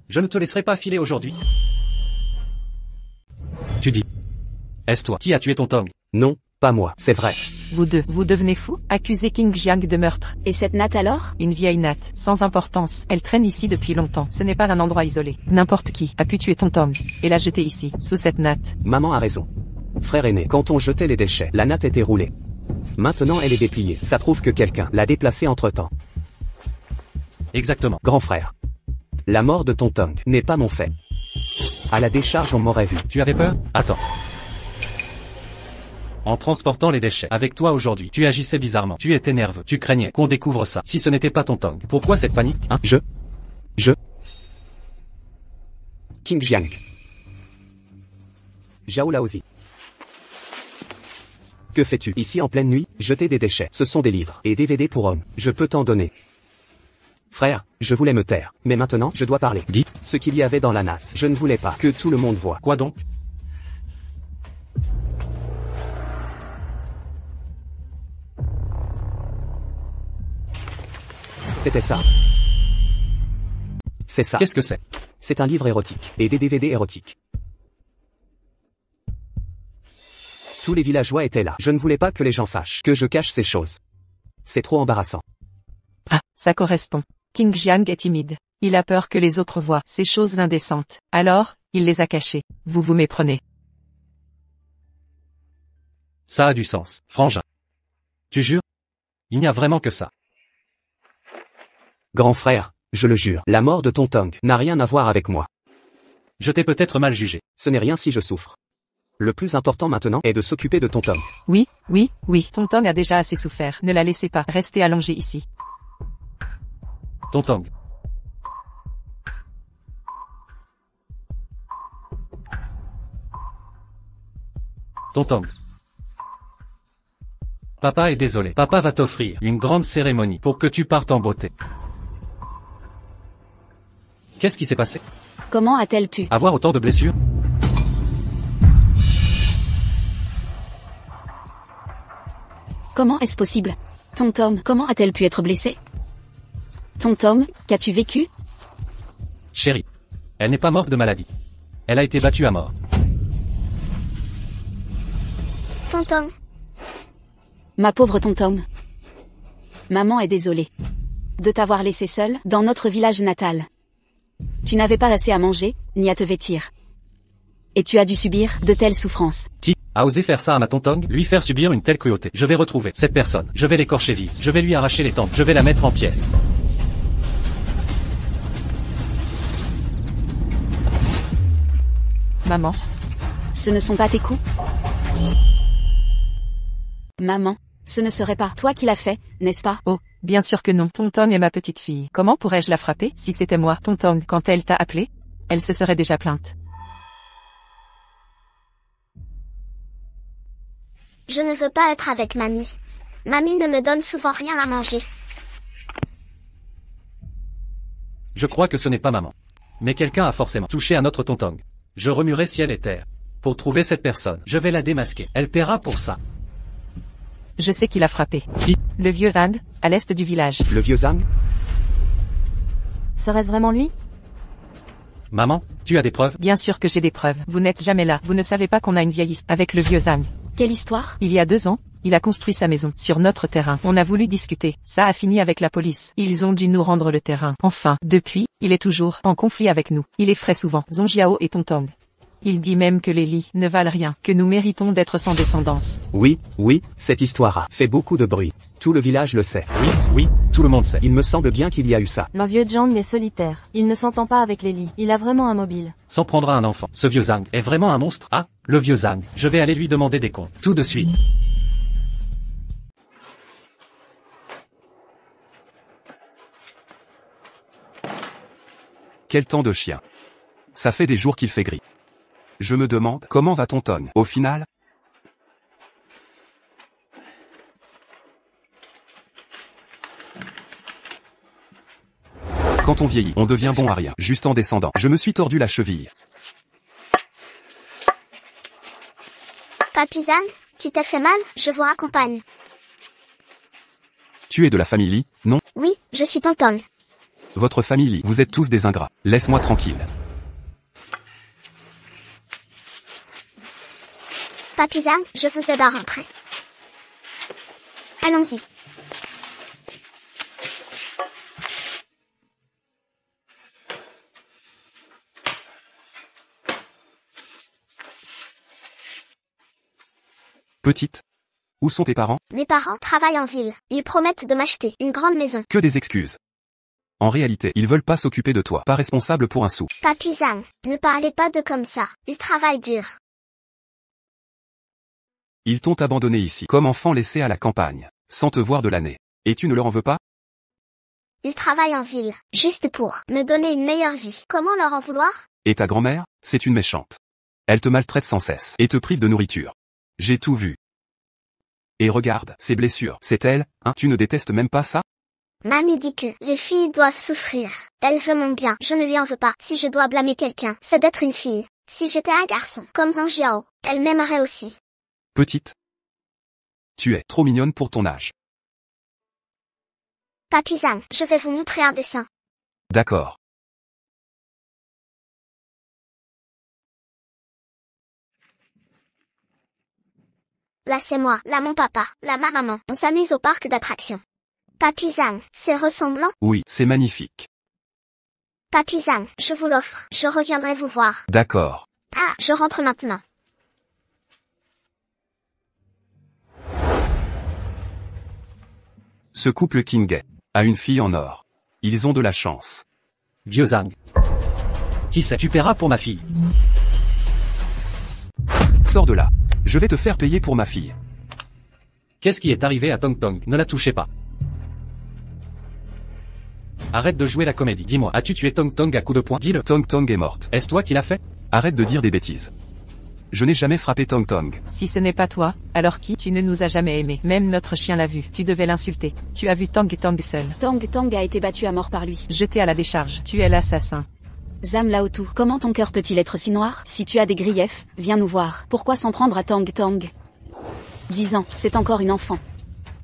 je ne te laisserai pas filer aujourd'hui. Tu dis. Est-ce toi qui as tué Tontong? Non, pas moi. C'est vrai. Vous deux, vous devenez fous? Accusez King Jiang de meurtre. Et cette natte alors? Une vieille natte, sans importance. Elle traîne ici depuis longtemps. Ce n'est pas un endroit isolé. N'importe qui a pu tuer Tontong et la jeter ici, sous cette natte. Maman a raison. Frère aîné, quand on jetait les déchets, la natte était roulée. Maintenant elle est dépliée. Ça prouve que quelqu'un l'a déplacée entre-temps. Exactement. Grand frère. La mort de Tontong n'est pas mon fait. À la décharge on m'aurait vu. Tu avais peur? Attends. En transportant les déchets avec toi aujourd'hui, tu agissais bizarrement. Tu étais nerveux. Tu craignais qu'on découvre ça. Si ce n'était pas Tontong, pourquoi cette panique, hein? King Jiang. Zhao Laozi. Que fais-tu ici en pleine nuit? Jeter des déchets. Ce sont des livres et DVD pour hommes. Je peux t'en donner. Frère, je voulais me taire, mais maintenant je dois parler. Dis. Ce qu'il y avait dans la natte. Je ne voulais pas que tout le monde voie. Quoi donc? C'était ça. C'est ça. Qu'est-ce que c'est? C'est un livre érotique et des DVD érotiques. Tous les villageois étaient là. Je ne voulais pas que les gens sachent que je cache ces choses. C'est trop embarrassant. Ah, ça correspond. King Jiang est timide. Il a peur que les autres voient ces choses indécentes. Alors, il les a cachées. Vous vous méprenez. Ça a du sens, frangin. Tu jures? Il n'y a vraiment que ça. Grand frère, je le jure, la mort de Tontong n'a rien à voir avec moi. Je t'ai peut-être mal jugé. Ce n'est rien si je souffre. Le plus important maintenant est de s'occuper de Tontong. Oui. Tontong a déjà assez souffert. Ne la laissez pas rester allongée ici. Tontong. Tontong. Papa est désolé. Papa va t'offrir une grande cérémonie pour que tu partes en beauté. Qu'est-ce qui s'est passé? Comment a-t-elle pu Avoir autant de blessures? Comment est-ce possible? Tom, comment a-t-elle pu être blessée? Tom, qu'as-tu vécu? Chérie, elle n'est pas morte de maladie. Elle a été battue à mort. Tonton, Ma pauvre Tom. Maman est désolée de t'avoir laissé seule dans notre village natal. Tu n'avais pas assez à manger, ni à te vêtir. Et tu as dû subir de telles souffrances. Qui a osé faire ça à ma Tontong? Lui faire subir une telle cruauté? Je vais retrouver cette personne. Je vais l'écorcher vive. Je vais lui arracher les tempes. Je vais la mettre en pièces. Maman, Ce ne sont pas tes coups? Maman, ce ne serait pas toi qui l'as fait, n'est-ce pas? oh, bien sûr que non. Tonton est ma petite fille. Comment pourrais-je la frapper si c'était moi? Tonton, quand elle t'a appelé, elle se serait déjà plainte. je ne veux pas être avec mamie. Mamie ne me donne souvent rien à manger. Je crois que ce n'est pas maman. Mais quelqu'un a forcément touché à notre Tontong. Je remuerai ciel et terre. Pour trouver cette personne, je vais la démasquer. Elle paiera pour ça. Je sais qui l'a frappé. Qui? Le vieux Zhang, à l'est du village. Le vieux Zhang? Serait-ce vraiment lui? Maman, tu as des preuves? Bien sûr que j'ai des preuves. Vous n'êtes jamais là. Vous ne savez pas qu'on a une vieille histoire avec le vieux Zhang. Quelle histoire? Il y a 2 ans, il a construit sa maison sur notre terrain. On a voulu discuter. Ça a fini avec la police. Ils ont dû nous rendre le terrain. Enfin, depuis, il est toujours en conflit avec nous. Il effraie souvent Zhongjiao et Tontong. Il dit même que les lits ne valent rien, que nous méritons d'être sans descendance. Oui, cette histoire a fait beaucoup de bruit. Tout le village le sait. Oui, tout le monde sait. Il me semble bien qu'il y a eu ça. Le vieux Zhang est solitaire. Il ne s'entend pas avec Lily. Il a vraiment un mobile. S'en prendra un enfant. Ce vieux Zhang est vraiment un monstre. Ah, le vieux Zhang. Je vais aller lui demander des comptes. Tout de suite. Quel temps de chien. Ça fait des jours qu'il fait gris. Je me demande comment va Tontong au final. Quand on vieillit, on devient bon à rien, juste en descendant. Je me suis tordu la cheville. Papy Zhang, tu t'es fait mal? Je vous raccompagne. Tu es de la famille Li, non? Oui, je suis Tonton. Votre famille Li, vous êtes tous des ingrats. Laisse-moi tranquille. Papy Zhang, je vous aide à rentrer. Allons-y. Petite. Où sont tes parents? Mes parents travaillent en ville. Ils promettent de m'acheter une grande maison. Que des excuses. En réalité, ils veulent pas s'occuper de toi, pas responsable pour un sou. Papy Zhang, ne parlez pas de comme ça. Ils travaillent dur. Ils t'ont abandonné ici, comme enfant laissé à la campagne, sans te voir de l'année. Et tu ne leur en veux pas? Ils travaillent en ville, juste pour me donner une meilleure vie. Comment leur en vouloir? Et ta grand-mère, c'est une méchante. Elle te maltraite sans cesse, et te prive de nourriture. J'ai tout vu. Et regarde, ces blessures, c'est elle, hein, tu ne détestes même pas ça? Mamie dit que les filles doivent souffrir. Elle veut mon bien, je ne lui en veux pas. Si je dois blâmer quelqu'un, c'est d'être une fille. Si j'étais un garçon, comme Zhongjiao, elle m'aimerait aussi. Petite. Tu es trop mignonne pour ton âge. Papy Zhang, je vais vous montrer un dessin. D'accord. Là c'est moi, là mon papa, là ma maman. On s'amuse au parc d'attractions. Papy Zhang, c'est ressemblant? Oui, c'est magnifique. Papy Zhang, je vous l'offre. Je reviendrai vous voir. D'accord. Ah, je rentre maintenant. Ce couple King a une fille en or. Ils ont de la chance. Vieux Zhang. Qui sait? Tu paieras pour ma fille. Sors de là. Je vais te faire payer pour ma fille. Qu'est-ce qui est arrivé à Tontong? Ne la touchez pas. Arrête de jouer la comédie. Dis-moi, as-tu tué Tontong à coups de poing? Dis-le. Tontong est morte. Est-ce toi qui l'as fait? Arrête de dire des bêtises. Je n'ai jamais frappé Tong Tong. Si ce n'est pas toi, alors qui? Tu ne nous as jamais aimés. Même notre chien l'a vu. Tu devais l'insulter. Tu as vu Tong Tong seul. Tong Tong a été battu à mort par lui. Jeté à la décharge. Tu es l'assassin. Zhang Laotu, comment ton cœur peut-il être si noir? Si tu as des griefs, viens nous voir. Pourquoi s'en prendre à Tong Tong? 10 ans, c'est encore une enfant.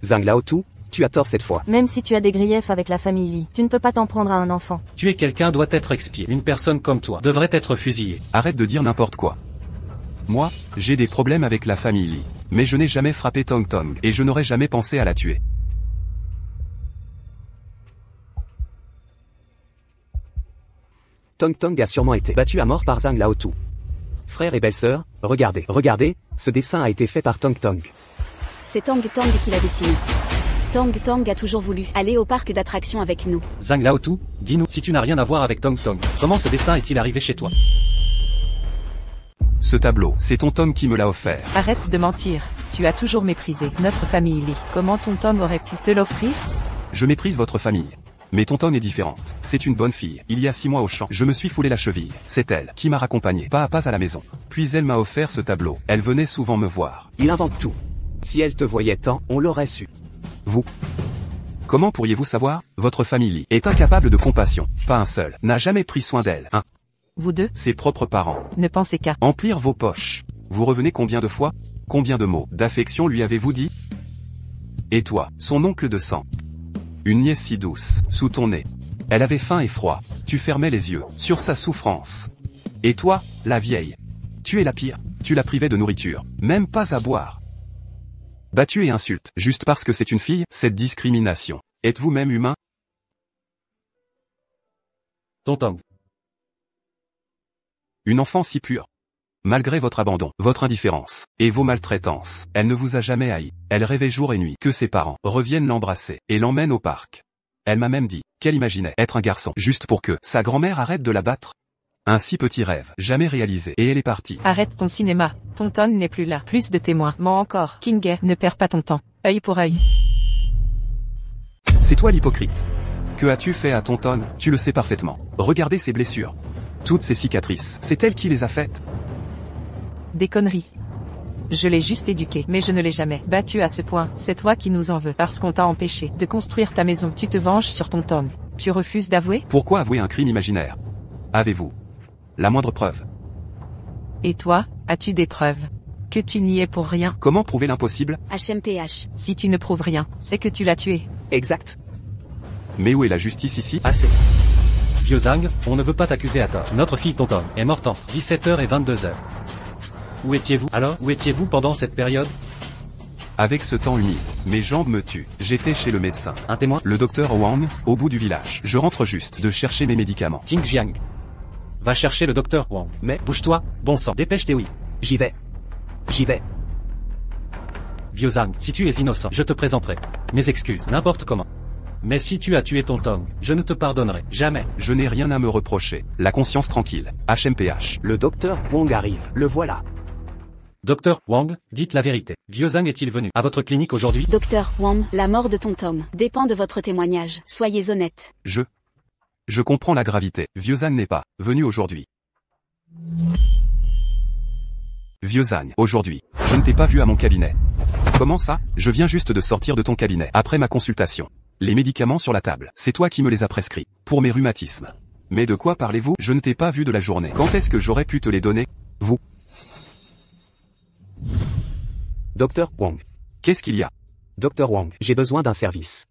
Zhang Laotu, tu as tort cette fois. Même si tu as des griefs avec la famille Li, tu ne peux pas t'en prendre à un enfant. Tuer quelqu'un doit être expié. Une personne comme toi devrait être fusillée. Arrête de dire n'importe quoi. Moi, j'ai des problèmes avec la famille Li. Mais je n'ai jamais frappé Tong Tong, et je n'aurais jamais pensé à la tuer. Tong Tong a sûrement été battu à mort par Zhang Laotu. Frère et belle-sœur, regardez, regardez, ce dessin a été fait par Tong Tong. C'est Tong Tong qui l'a dessiné. Tong Tong a toujours voulu aller au parc d'attractions avec nous. Zhang Laotu, dis-nous si tu n'as rien à voir avec Tong Tong. Comment ce dessin est-il arrivé chez toi? Ce tableau, c'est ton Tom qui me l'a offert. Arrête de mentir. Tu as toujours méprisé notre famille Li. Comment ton Tom aurait pu te l'offrir? Je méprise votre famille. Mais ton Tom est différente. C'est une bonne fille. Il y a 6 mois au champ, je me suis foulé la cheville. C'est elle qui m'a raccompagné pas à pas à la maison. Puis elle m'a offert ce tableau. Elle venait souvent me voir. Il invente tout. Si elle te voyait tant, on l'aurait su. Vous. Comment pourriez-vous savoir? Votre famille est incapable de compassion. Pas un seul n'a jamais pris soin d'elle. Vous deux, Ses propres parents. ne pensez qu'à. Emplir vos poches. Vous revenez combien de fois? Combien de mots d'affection lui avez-vous dit? Et toi, son oncle de sang. Une nièce si douce, sous ton nez. Elle avait faim et froid. Tu fermais les yeux sur sa souffrance. Et toi, la vieille. Tu es la pire. Tu la privais de nourriture. Même pas à boire. Battu et insulte. Juste parce que c'est une fille, cette discrimination. Êtes-vous même humain? Tong Tong. Une enfant si pure. Malgré votre abandon, votre indifférence, et vos maltraitances, elle ne vous a jamais haï. Elle rêvait jour et nuit que ses parents reviennent l'embrasser et l'emmènent au parc. Elle m'a même dit qu'elle imaginait être un garçon juste pour que sa grand-mère arrête de la battre. Un si petit rêve, jamais réalisé, et elle est partie. Arrête ton cinéma. Ton Tom n'est plus là. Plus de témoins. Mens encore. King, ne perds pas ton temps. Œil pour œil. C'est toi l'hypocrite. Que as-tu fait à ton Ton? Tu le sais parfaitement. Regardez ses blessures. Toutes ces cicatrices, c'est elle qui les a faites. Des conneries. Je l'ai juste éduqué, mais je ne l'ai jamais battu à ce point. C'est toi qui nous en veux, parce qu'on t'a empêché de construire ta maison. Tu te venges sur ton Tom. Tu refuses d'avouer? Pourquoi avouer un crime imaginaire? Avez-vous la moindre preuve? Et toi, as-tu des preuves? Que tu n'y es pour rien? Comment prouver l'impossible? HMPH. Si tu ne prouves rien, c'est que tu l'as tué. Exact. Mais où est la justice ici? Assez. Vieux Zhang, on ne veut pas t'accuser à tort. Notre fille Tong Tong est morte entre 17h et 22h. Où étiez-vous alors? Où étiez-vous pendant cette période? Avec ce temps humide, mes jambes me tuent. J'étais chez le médecin. Un témoin? Le docteur Wang, au bout du village. Je rentre juste de chercher mes médicaments. King Jiang. Va chercher le docteur Wang. Mais, Bouge-toi, bon sang, dépêche-toi oui. j'y vais. J'y vais. Vieux Zhang, si tu es innocent, je te présenterai mes excuses, n'importe comment. Mais si tu as tué ton Tong, je ne te pardonnerai jamais. Je n'ai rien à me reprocher. La conscience tranquille. HMPH. Le docteur Wong arrive. Le voilà. Docteur Wang, dites la vérité. Vieux Zhang est-il venu à votre clinique aujourd'hui? Docteur Wang, la mort de ton Tom dépend de votre témoignage. Soyez honnête. Je comprends la gravité. Vieux Zhang n'est pas venu aujourd'hui. Vieux Zhang, aujourd'hui, je ne t'ai pas vu à mon cabinet. Comment ça? Je viens juste de sortir de ton cabinet après ma consultation. Les médicaments sur la table, c'est toi qui me les as prescrits, pour mes rhumatismes. Mais de quoi parlez-vous? Je ne t'ai pas vu de la journée. Quand est-ce que j'aurais pu te les donner? Vous. Docteur Wong. Qu'est-ce qu'il y a? Docteur Wong, j'ai besoin d'un service.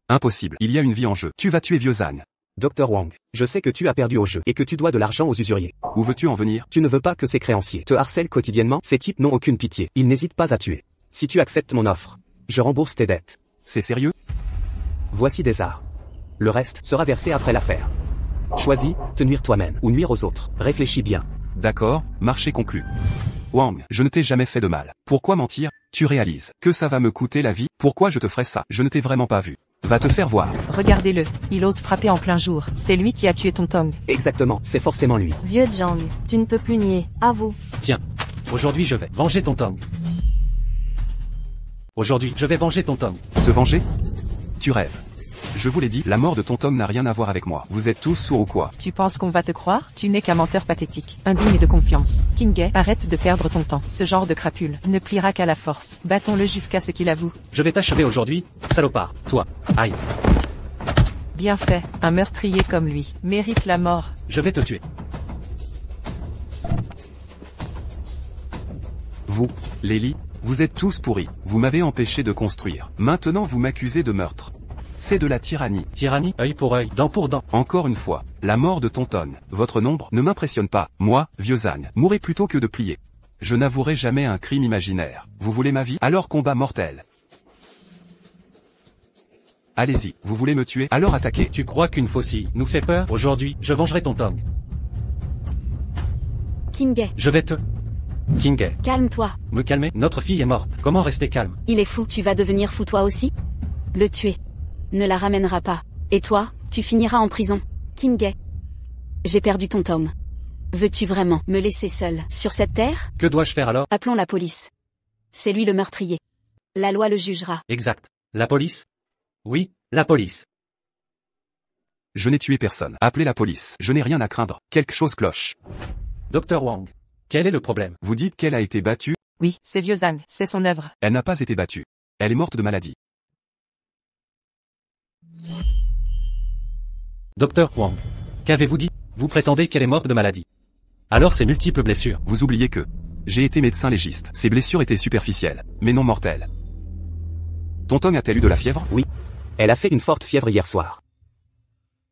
Impossible, il y a une vie en jeu. Tu vas tuer Vieux Zhang. Docteur Wong, je sais que tu as perdu au jeu et que tu dois de l'argent aux usuriers. Où veux-tu en venir? Tu ne veux pas que ces créanciers te harcèlent quotidiennement? Ces types n'ont aucune pitié. Ils n'hésitent pas à tuer. Si tu acceptes mon offre, je rembourse tes dettes. C'est sérieux? Voici des arts. Le reste sera versé après l'affaire. Choisis, te nuire toi-même ou nuire aux autres. Réfléchis bien. D'accord, marché conclu. Wang, je ne t'ai jamais fait de mal. Pourquoi mentir? Tu réalises que ça va me coûter la vie? Pourquoi je te ferais ça? Je ne t'ai vraiment pas vu. Va te faire voir. Regardez-le. Il ose frapper en plein jour. C'est lui qui a tué ton Tong. Exactement, c'est forcément lui. Vieux Zhang, tu ne peux plus nier. Avoue. Tiens. Aujourd'hui je vais venger ton Tong. Aujourd'hui, je vais venger ton Tong. Te venger? Tu rêves. Je vous l'ai dit, la mort de Tonton n'a rien à voir avec moi. Vous êtes tous sourds ou quoi? Tu penses qu'on va te croire? Tu n'es qu'un menteur pathétique, indigne de confiance. Kingay, arrête de perdre ton temps. Ce genre de crapule ne pliera qu'à la force. Battons-le jusqu'à ce qu'il avoue. Je vais t'achever aujourd'hui, salopard. Toi. Aïe. Bien fait, un meurtrier comme lui mérite la mort. Je vais te tuer. Vous, Lily, vous êtes tous pourris. Vous m'avez empêché de construire. Maintenant vous m'accusez de meurtre. C'est de la tyrannie. Tyrannie, œil pour œil, dent pour dent. Encore une fois, la mort de Tonton, votre nombre, ne m'impressionne pas. Moi, vieux âne, mourrez plutôt que de plier. Je n'avouerai jamais un crime imaginaire. Vous voulez ma vie? Alors combat mortel. Allez-y, vous voulez me tuer? Alors attaquez. Tu crois qu'une faucille nous fait peur? Aujourd'hui, je vengerai Tonton. Kingay, Je vais te... Kingay. calme-toi. Me calmer? Notre fille est morte. Comment rester calme? Il est fou. Tu vas devenir fou toi aussi? Le tuer ne la ramènera pas. Et toi, tu finiras en prison. Kingay, j'ai perdu ton Tom. Veux-tu vraiment me laisser seul sur cette terre? Que dois-je faire alors? Appelons la police. C'est lui le meurtrier. La loi le jugera. Exact. La police? Oui, la police. Je n'ai tué personne. Appelez la police. Je n'ai rien à craindre. Quelque chose cloche. Docteur Wang. Quel est le problème? Vous dites qu'elle a été battue? Oui, c'est vieux Zhang, c'est son œuvre. Elle n'a pas été battue. Elle est morte de maladie. Docteur Wang. Qu'avez-vous dit? Vous prétendez qu'elle est morte de maladie. Alors ces multiples blessures. Vous oubliez que j'ai été médecin légiste. Ces blessures étaient superficielles, mais non mortelles. Tonton a-t-elle eu de la fièvre? Oui. Elle a fait une forte fièvre hier soir.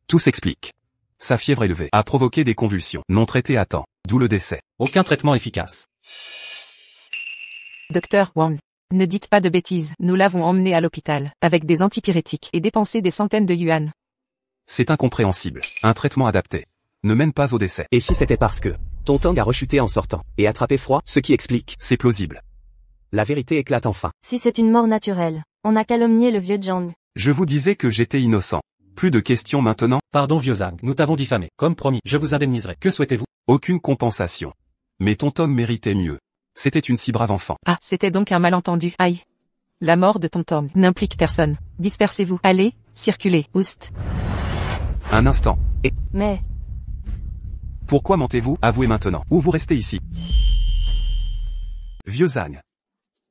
Tout s'explique. Sa fièvre élevée a provoqué des convulsions, non traitées à temps, d'où le décès. Aucun traitement efficace. Docteur Wang, ne dites pas de bêtises. Nous l'avons emmené à l'hôpital, avec des antipyrétiques, et dépensé des centaines de yuan. C'est incompréhensible. Un traitement adapté ne mène pas au décès. Et si c'était parce que Tonton a rechuté en sortant et attrapé froid, ce qui explique, C'est plausible. la vérité éclate enfin. Si c'est une mort naturelle, on a calomnié le vieux Zhang. Je vous disais que j'étais innocent. Plus de questions maintenant? Pardon vieux Zhang, nous t'avons diffamé. Comme promis, je vous indemniserai. Que souhaitez-vous? Aucune compensation. Mais Tonton méritait mieux. C'était une si brave enfant. Ah, c'était donc un malentendu. Aïe. La mort de Tonton n'implique personne. Dispersez-vous. Allez, circulez. Oust. Un instant. Mais, Pourquoi mentez-vous? Avouez maintenant. Ou vous restez ici. Vieux âne.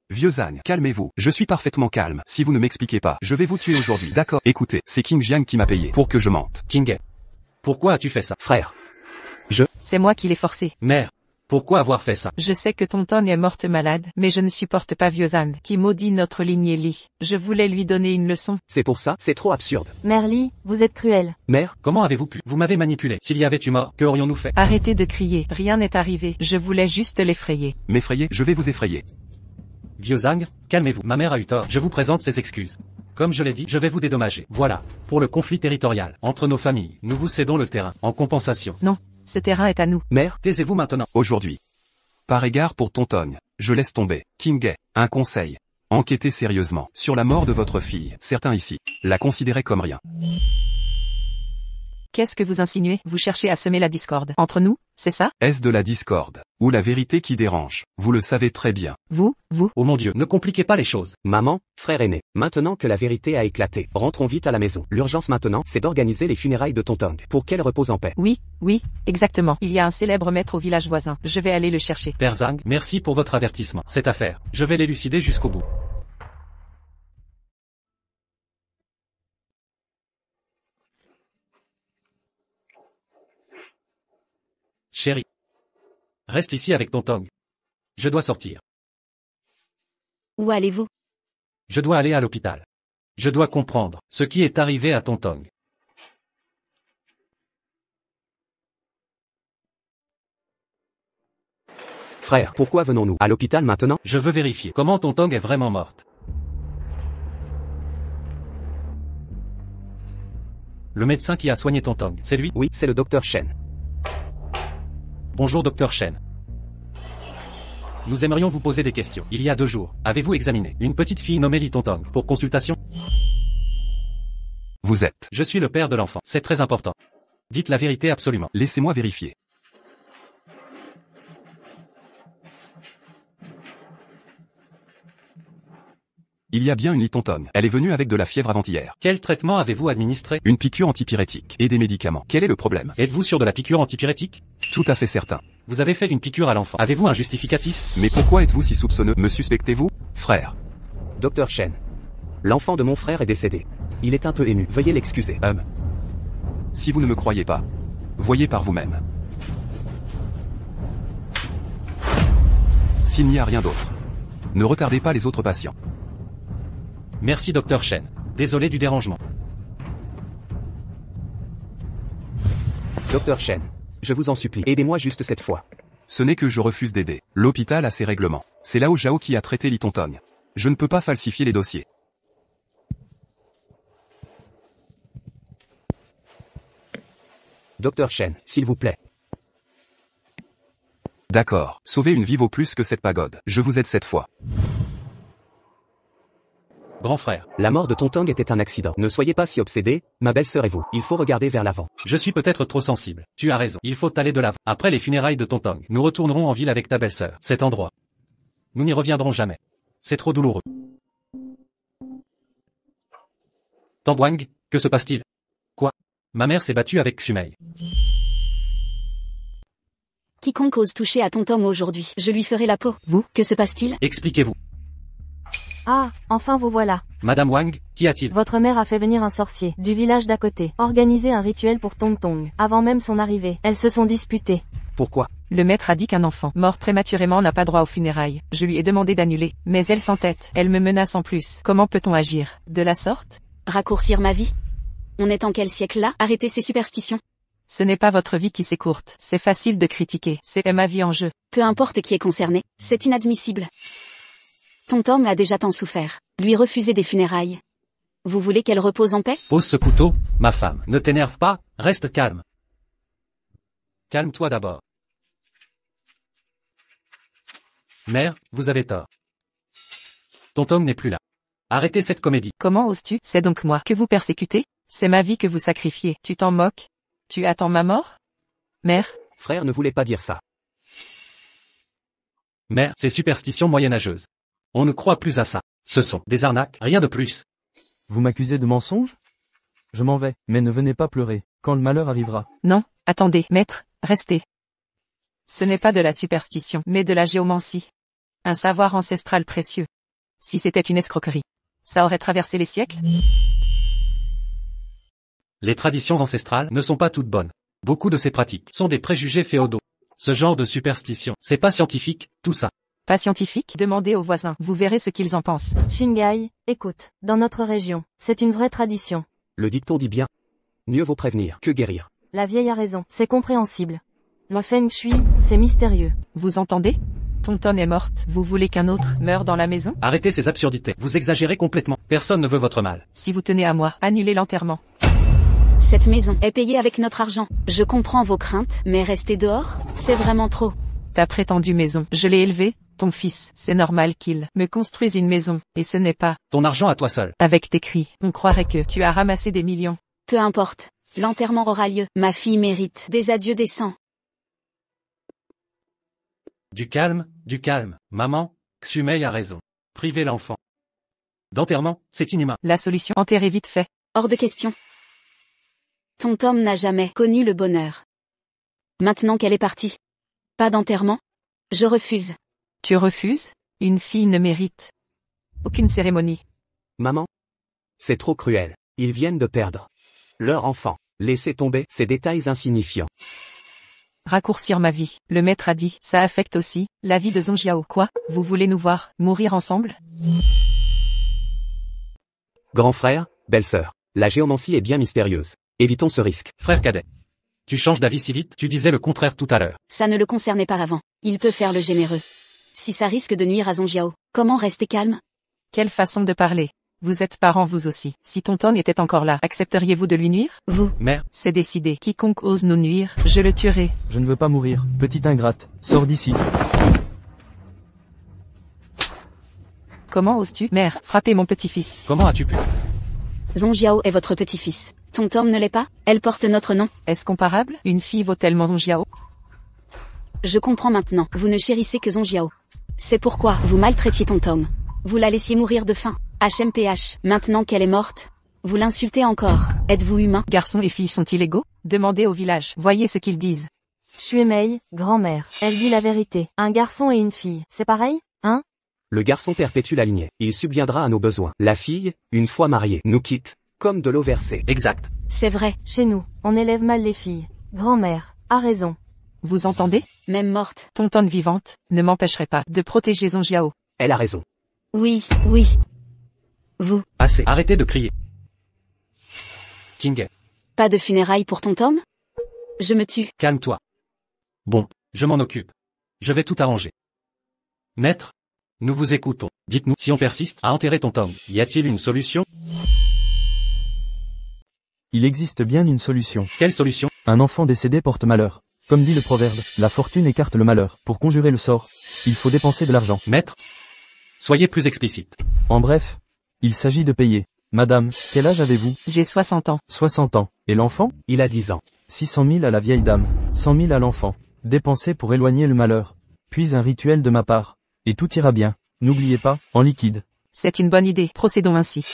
Vieux âne, calmez-vous. Je suis parfaitement calme. Si vous ne m'expliquez pas, je vais vous tuer aujourd'hui. D'accord. Écoutez, c'est King Jiang qui m'a payé pour que je mente. Kingay. Pourquoi as-tu fait ça? Frère, C'est moi qui l'ai forcé. Mère. Pourquoi avoir fait ça? Je sais que Tonton est morte malade, mais je ne supporte pas vieux Zhang, qui maudit notre lignée Li. Je voulais lui donner une leçon. c'est pour ça, c'est trop absurde. Mère Li, vous êtes cruelle. Mère, Comment avez-vous pu? Vous m'avez manipulé. S'il y avait eu mort, que aurions-nous fait? Arrêtez de crier. Rien n'est arrivé. Je voulais juste l'effrayer. M'effrayer, je vais vous effrayer. Vieux Zhang, calmez-vous. Ma mère a eu tort. Je vous présente ses excuses. Comme je l'ai dit, je vais vous dédommager. Voilà. Pour le conflit territorial entre nos familles, nous vous cédons le terrain en compensation. Ce terrain est à nous. mère, Taisez-vous maintenant. Aujourd'hui. Par égard pour Tonton, je laisse tomber. Kingay, un conseil. Enquêtez sérieusement sur la mort de votre fille. Certains ici la considéraient comme rien. Qu'est-ce que vous insinuez? Vous cherchez à semer la discorde. Entre nous, c'est ça? Est-ce de la discorde ou la vérité qui dérange? Vous le savez très bien. Vous? Oh mon Dieu, ne compliquez pas les choses. maman, frère aîné, maintenant que la vérité a éclaté, rentrons vite à la maison. L'urgence maintenant, c'est d'organiser les funérailles de Tonton, pour qu'elle repose en paix. Oui, exactement. Il y a un célèbre maître au village voisin. Je vais aller le chercher. Père Zhang, merci pour votre avertissement. Cette affaire, je vais l'élucider jusqu'au bout. Chérie. Reste ici avec Tonton. Je dois sortir. Où allez-vous? Je dois aller à l'hôpital. Je dois comprendre ce qui est arrivé à Tonton. Frère, pourquoi venons-nous à l'hôpital maintenant? Je veux vérifier comment Tonton est vraiment morte. Le médecin qui a soigné Tonton, c'est lui? Oui, c'est le docteur Shen. Bonjour docteur Shen. Nous aimerions vous poser des questions. Il y a 2 jours, avez-vous examiné une petite fille nommée Li Tonton pour consultation? Vous êtes. Je suis le père de l'enfant. C'est très important. Dites la vérité absolument. Laissez-moi vérifier. Il y a bien une Litontongue. Elle est venue avec de la fièvre avant-hier. Quel traitement avez-vous administré? Une piqûre antipyrétique. Et des médicaments. Quel est le problème? Êtes-vous sûr de la piqûre antipyrétique? Tout à fait certain. Vous avez fait une piqûre à l'enfant. Avez-vous un justificatif? Mais pourquoi êtes-vous si soupçonneux? Me suspectez-vous, frère? Docteur Shen. L'enfant de mon frère est décédé. Il est un peu ému. Veuillez l'excuser. Si vous ne me croyez pas, voyez par vous-même. S'il n'y a rien d'autre, ne retardez pas les autres patients. Merci Dr Shen. Désolé du dérangement. Docteur Shen. Je vous en supplie, aidez-moi juste cette fois. Ce n'est que je refuse d'aider. L'hôpital a ses règlements. C'est Lao Zhao qui a traité Litontongue. Je ne peux pas falsifier les dossiers. Docteur Shen, s'il vous plaît. D'accord. Sauver une vie vaut plus que cette pagode. Je vous aide cette fois. Grand frère. La mort de Tontongue était un accident. Ne soyez pas si obsédé, ma belle-sœur et vous. Il faut regarder vers l'avant. Je suis peut-être trop sensible. Tu as raison. Il faut aller de l'avant. Après les funérailles de Tontongue, nous retournerons en ville avec ta belle-sœur. Cet endroit. Nous n'y reviendrons jamais. C'est trop douloureux. Tambwang, que se passe-t-il? Quoi? Ma mère s'est battue avec Xumei. Quiconque ose toucher à Tontongue aujourd'hui, je lui ferai la peau. Vous, que se passe-t-il? Expliquez-vous. Ah, enfin vous voilà. Madame Wang, qu'y a-t-il? Votre mère a fait venir un sorcier, du village d'à côté, organiser un rituel pour Tonton. Avant même son arrivée, elles se sont disputées. Pourquoi? Le maître a dit qu'un enfant, mort prématurément, n'a pas droit aux funérailles. Je lui ai demandé d'annuler, mais elle s'entête. Elle me menace en plus. Comment peut-on agir? De la sorte? Raccourcir ma vie? On est en quel siècle là? Arrêtez ces superstitions. Ce n'est pas votre vie qui s'écourte. C'est facile de critiquer. C'est ma vie en jeu. Peu importe qui est concerné, c'est inadmissible. Tonton a déjà tant souffert. Lui refuser des funérailles. Vous voulez qu'elle repose en paix? Pose ce couteau, ma femme. Ne t'énerve pas, reste calme. Calme-toi d'abord. Mère, vous avez tort. Tonton n'est plus là. Arrêtez cette comédie. Comment oses-tu? C'est donc moi que vous persécutez? C'est ma vie que vous sacrifiez. Tu t'en moques? Tu attends ma mort? Mère? Frère ne voulait pas dire ça. Mère, c'est superstition moyenâgeuse. On ne croit plus à ça. Ce sont des arnaques, rien de plus. Vous m'accusez de mensonge? Je m'en vais, mais ne venez pas pleurer, quand le malheur arrivera. Non, attendez, maître, restez. Ce n'est pas de la superstition, mais de la géomancie. Un savoir ancestral précieux. Si c'était une escroquerie, ça aurait traversé les siècles? Les traditions ancestrales ne sont pas toutes bonnes. Beaucoup de ces pratiques sont des préjugés féodaux. Ce genre de superstition, c'est pas scientifique, tout ça. Pas scientifique? Demandez aux voisins, vous verrez ce qu'ils en pensent. Shingai, écoute, dans notre région, c'est une vraie tradition. Le dicton dit bien. Mieux vaut prévenir que guérir. La vieille a raison, c'est compréhensible. Le Feng Shui, c'est mystérieux. Vous entendez? Tonton est morte, vous voulez qu'un autre meure dans la maison? Arrêtez ces absurdités, vous exagérez complètement. Personne ne veut votre mal. Si vous tenez à moi, annulez l'enterrement. Cette maison est payée avec notre argent. Je comprends vos craintes, mais rester dehors, c'est vraiment trop. Ta prétendue maison, je l'ai élevée, ton fils, c'est normal qu'il me construise une maison, et ce n'est pas ton argent à toi seul. Avec tes cris, on croirait que tu as ramassé des millions. Peu importe, l'enterrement aura lieu. Ma fille mérite des adieux décents. Du calme, maman, Xumei a raison. Privez l'enfant d'enterrement, c'est inhumain. La solution, enterrer vite fait. Hors de question. Tonton n'a jamais connu le bonheur. Maintenant qu'elle est partie. Pas d'enterrement? Je refuse. Tu refuses? Une fille ne mérite aucune cérémonie. Maman? C'est trop cruel. Ils viennent de perdre leur enfant. Laissez tomber ces détails insignifiants. Raccourcir ma vie. Le maître a dit, ça affecte aussi la vie de Zhongjiao. Quoi? Vous voulez nous voir mourir ensemble? Grand frère, belle-sœur, la géomancie est bien mystérieuse. Évitons ce risque. Frère cadet. Tu changes d'avis si vite? Tu disais le contraire tout à l'heure. Ça ne le concernait pas avant. Il peut faire le généreux. Si ça risque de nuire à Zhongjiao, comment rester calme? Quelle façon de parler. Vous êtes parents vous aussi. Si Tonton était encore là, accepteriez-vous de lui nuire? Vous. Mère. C'est décidé. Quiconque ose nous nuire, je le tuerai. Je ne veux pas mourir, petite ingrate. Sors d'ici. Comment oses-tu? Mère, frappez mon petit-fils. Comment as-tu pu? Zhongjiao est votre petit-fils. Tonton ne l'est pas? Elle porte notre nom. Est-ce comparable? Une fille vaut tellement Zhongjiao? Je comprends maintenant. Vous ne chérissez que Zhongjiao. C'est pourquoi vous maltraitiez Tonton. Vous la laissiez mourir de faim. HMPH, maintenant qu'elle est morte, vous l'insultez encore. Êtes-vous humain? Garçons et filles sont-ils égaux? Demandez au village. Voyez ce qu'ils disent. Xuemei, grand-mère. Elle dit la vérité. Un garçon et une fille, c'est pareil, hein? Le garçon perpétue la lignée. Il subviendra à nos besoins. La fille, une fois mariée, nous quitte, comme de l'eau versée. Exact. C'est vrai. Chez nous, on élève mal les filles. Grand-mère, a raison. Vous entendez? Même morte. Tonton vivante ne m'empêcherait pas de protéger Zonjiao. Elle a raison. Oui, oui. Vous. Assez. Arrêtez de crier. King, Pas de funérailles pour ton Tom? Je me tue. calme-toi. Bon, je m'en occupe. Je vais tout arranger. Maître, nous vous écoutons. Dites-nous, si on persiste à enterrer ton Tom, y a-t-il une solution? Il existe bien une solution. Quelle solution? Un enfant décédé porte malheur. Comme dit le proverbe, la fortune écarte le malheur. Pour conjurer le sort, il faut dépenser de l'argent. Maître, soyez plus explicite. En bref, il s'agit de payer. Madame, quel âge avez-vous? J'ai 60 ans. 60 ans. Et l'enfant? Il a 10 ans. 600 000 à la vieille dame, 100 000 à l'enfant. Dépensez pour éloigner le malheur. Puis un rituel de ma part. Et tout ira bien. N'oubliez pas, en liquide. C'est une bonne idée. Procédons ainsi.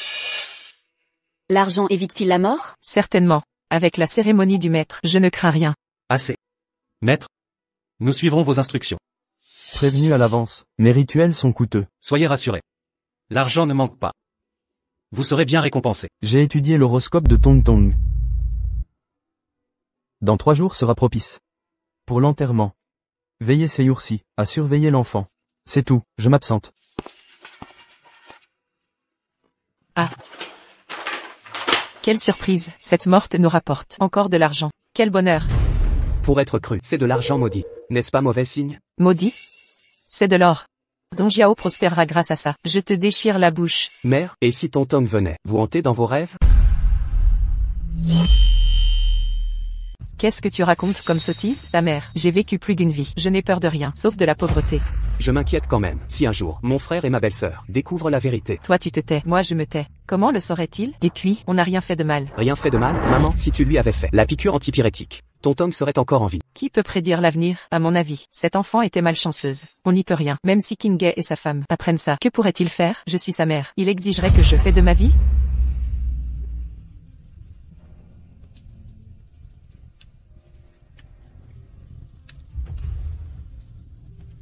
L'argent évite-t-il la mort? Certainement. Avec la cérémonie du maître, je ne crains rien. Assez. Maître, nous suivrons vos instructions. Prévenu à l'avance, mes rituels sont coûteux. Soyez rassurés. L'argent ne manque pas. Vous serez bien récompensé. J'ai étudié l'horoscope de Tong Tong. Dans 3 jours sera propice. Pour l'enterrement. Veillez ces jours-ci, à surveiller l'enfant. C'est tout, je m'absente. Ah. Quelle surprise, cette morte nous rapporte encore de l'argent. Quel bonheur. Pour être cru, c'est de l'argent maudit. N'est-ce pas mauvais signe? Maudit? C'est de l'or. Zonjiao prospérera grâce à ça. Je te déchire la bouche. Mère, et si ton Tom venait vous hanter dans vos rêves? Qu'est-ce que tu racontes comme sottise, ta mère? J'ai vécu plus d'une vie. Je n'ai peur de rien, sauf de la pauvreté. Je m'inquiète quand même, si un jour, mon frère et ma belle-sœur découvrent la vérité. Toi tu te tais, moi je me tais. Comment le saurait-il? Et puis, on n'a rien fait de mal. Rien fait de mal, maman, si tu lui avais fait la piqûre antipyrétique, ton Tom serait encore en vie. Qui peut prédire l'avenir? À mon avis, cette enfant était malchanceuse. On n'y peut rien, même si Kingay et sa femme apprennent ça. Que pourrait-il faire? Je suis sa mère. Il exigerait que je fasse de ma vie?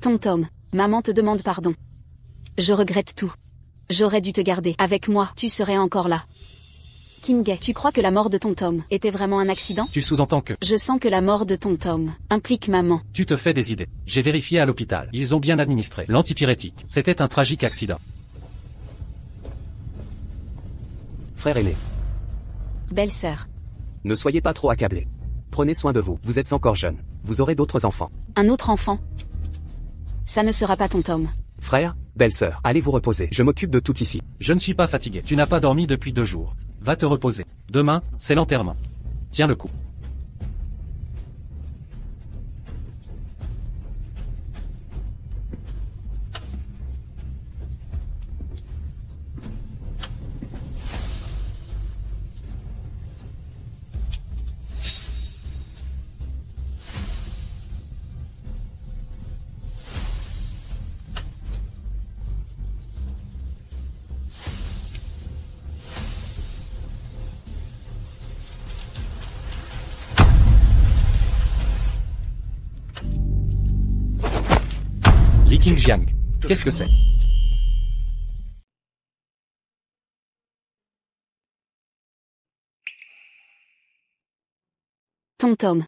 Ton Tom, maman te demande pardon. Je regrette tout. J'aurais dû te garder. Avec moi, tu serais encore là. Kingay, tu crois que la mort de ton Tom était vraiment un accident? Tu sous-entends que Je sens que la mort de ton Tom implique maman. tu te fais des idées. J'ai vérifié à l'hôpital. Ils ont bien administré l'antipyrétique. C'était un tragique accident. Frère aîné, Belle-sœur. ne soyez pas trop accablés. Prenez soin de vous, vous êtes encore jeune. Vous aurez d'autres enfants. Un autre enfant? Ça ne sera pas ton Tom. Frère, belle-sœur, allez vous reposer. Je m'occupe de tout ici. Je ne suis pas fatigué. Tu n'as pas dormi depuis 2 jours. Va te reposer. Demain, c'est l'enterrement. Tiens le coup. Li Qingjiang. Qu'est-ce que c'est? Ton Tom.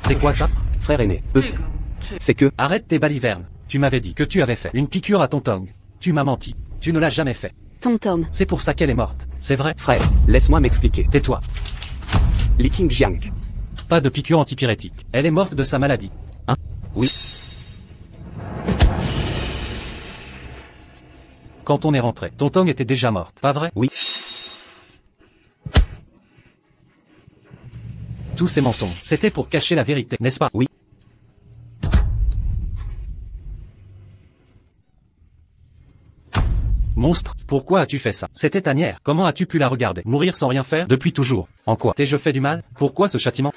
C'est quoi ça? Frère aîné, c'est que, Arrête tes balivernes. Tu m'avais dit que tu avais fait une piqûre à ton Tong. Tu m'as menti. Tu ne l'as jamais fait. Ton Tom. C'est pour ça qu'elle est morte. C'est vrai? frère, laisse-moi m'expliquer. Tais-toi. Li Qingjiang. Pas de piqûre antipyrétique. Elle est morte de sa maladie. Hein? Oui. Quand on est rentré, ton Tong était déjà morte. Pas vrai? Oui. Tous ces mensonges, c'était pour cacher la vérité, n'est-ce pas? Oui. Monstre, pourquoi as-tu fait ça? C'était ta nière. Comment as-tu pu la regarder mourir sans rien faire depuis toujours? En quoi t'ai-je fait du mal? Pourquoi ce châtiment?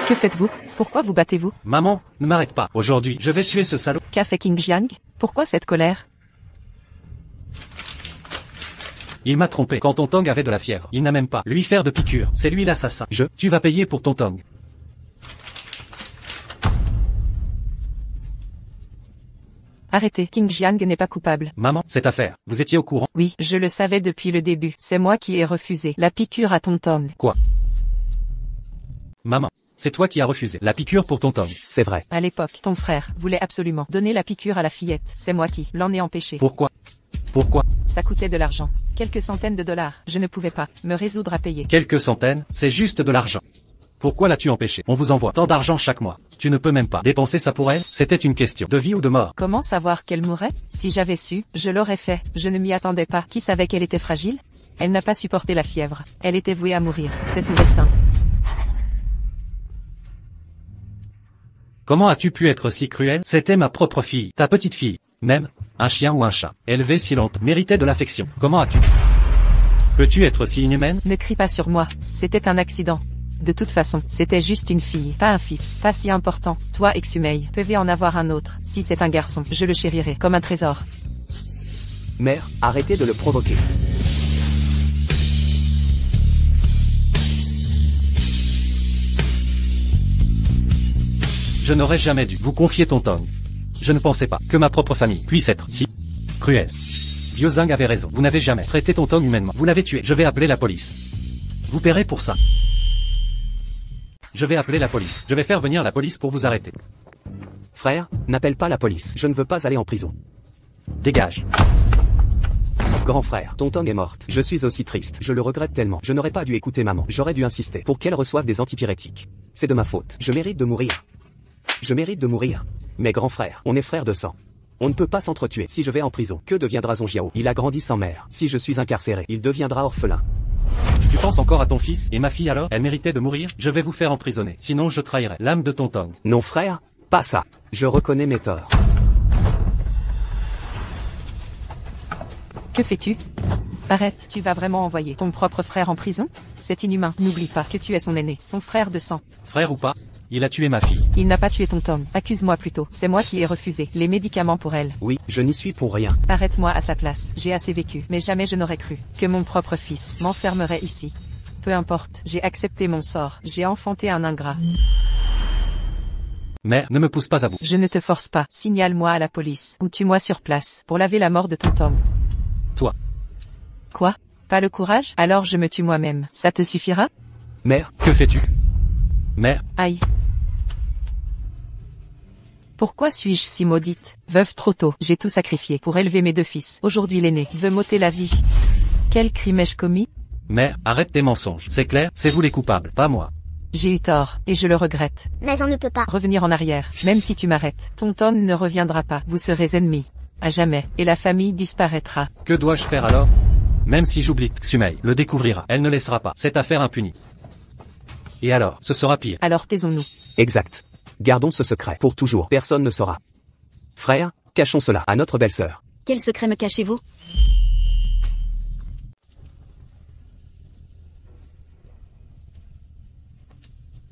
Que faites-vous? Pourquoi vous battez-vous? Maman, ne m'arrête pas. Aujourd'hui, je vais tuer ce salaud. Qu'a fait King Jiang? Pourquoi cette colère? Il m'a trompé quand ton Tong avait de la fièvre. Il n'a même pas lui faire de piqûre. C'est lui l'assassin. Tu vas payer pour ton Tong. Arrêtez, King Jiang n'est pas coupable. Maman, cette affaire, vous étiez au courant? Oui, je le savais depuis le début. C'est moi qui ai refusé la piqûre à ton Tong. Quoi? Maman, c'est toi qui as refusé la piqûre pour ton Tong. C'est vrai. À l'époque, ton frère voulait absolument donner la piqûre à la fillette. C'est moi qui l'en ai empêché. Pourquoi? Pourquoi? Ça coûtait de l'argent. Quelques centaines de dollars. Je ne pouvais pas me résoudre à payer. Quelques centaines, c'est juste de l'argent. Pourquoi l'as-tu empêché? On vous envoie tant d'argent chaque mois. Tu ne peux même pas dépenser ça pour elle? C'était une question de vie ou de mort. Comment savoir qu'elle mourrait? Si j'avais su, je l'aurais fait. Je ne m'y attendais pas. Qui savait qu'elle était fragile? Elle n'a pas supporté la fièvre. Elle était vouée à mourir. C'est son destin. Comment as-tu pu être si cruel? C'était ma propre fille, ta petite fille. Même, un chien ou un chat, élevé si longtemps, méritait de l'affection. Comment as-tu? Peux-tu être si inhumaine? Ne crie pas sur moi. C'était un accident. De toute façon, c'était juste une fille, pas un fils, pas si important. Toi, Exumei, pouvez en avoir un autre. Si c'est un garçon, je le chérirai comme un trésor. Mère, arrêtez de le provoquer. Je n'aurais jamais dû vous confier ton Tong. Je ne pensais pas que ma propre famille puisse être si cruelle. Vieux Zhang avait raison. Vous n'avez jamais traité ton Tong humainement. Vous l'avez tué. Je vais appeler la police. Vous paierez pour ça. Je vais appeler la police. Je vais faire venir la police pour vous arrêter. Frère, n'appelle pas la police. Je ne veux pas aller en prison. Dégage. Grand frère, ton Tong est morte. Je suis aussi triste. Je le regrette tellement. Je n'aurais pas dû écouter maman. J'aurais dû insister pour qu'elle reçoive des antipyrétiques. C'est de ma faute. Je mérite de mourir. Je mérite de mourir. Mais grand frère, on est frères de sang. On ne peut pas s'entretuer. Si je vais en prison, que deviendra Zhong? Il a grandi sans mère. Si je suis incarcéré, il deviendra orphelin. Tu penses encore à ton fils et ma fille alors? Elle méritait de mourir? Je vais vous faire emprisonner. Sinon je trahirai l'âme de ton Tong. Non frère, pas ça. Je reconnais mes torts. Que fais-tu? Arrête, tu vas vraiment envoyer ton propre frère en prison? C'est inhumain. N'oublie pas que tu es son aîné, son frère de sang. Frère ou pas, il a tué ma fille. Il n'a pas tué ton Tong. Accuse-moi plutôt. C'est moi qui ai refusé les médicaments pour elle. Oui, je n'y suis pour rien. Arrête-moi à sa place. J'ai assez vécu, mais jamais je n'aurais cru que mon propre fils m'enfermerait ici. Peu importe, j'ai accepté mon sort. J'ai enfanté un ingrat. Mère, ne me pousse pas à bout. Je ne te force pas. Signale-moi à la police, ou tue-moi sur place, pour laver la mort de ton Tong. Toi. Quoi? Pas le courage? Alors je me tue moi-même. Ça te suffira? Mère, que fais-tu? Mère. Aïe. Pourquoi suis-je si maudite? Veuve trop tôt, j'ai tout sacrifié pour élever mes deux fils. Aujourd'hui l'aîné veut m'ôter la vie. Quel crime ai-je commis? Mère, arrête tes mensonges. C'est clair, c'est vous les coupables, pas moi. J'ai eu tort, et je le regrette. Mais on ne peut pas revenir en arrière. Même si tu m'arrêtes, ton Tong ne reviendra pas. Vous serez ennemis. À jamais. Et la famille disparaîtra. Que dois-je faire alors? Même si j'oublie, Xumei le découvrira. Elle ne laissera pas cette affaire impunie. Et alors, ce sera pire. Alors taisons-nous. Exact. Gardons ce secret pour toujours. Personne ne saura. Frère, cachons cela à notre belle-sœur. Quel secret me cachez-vous?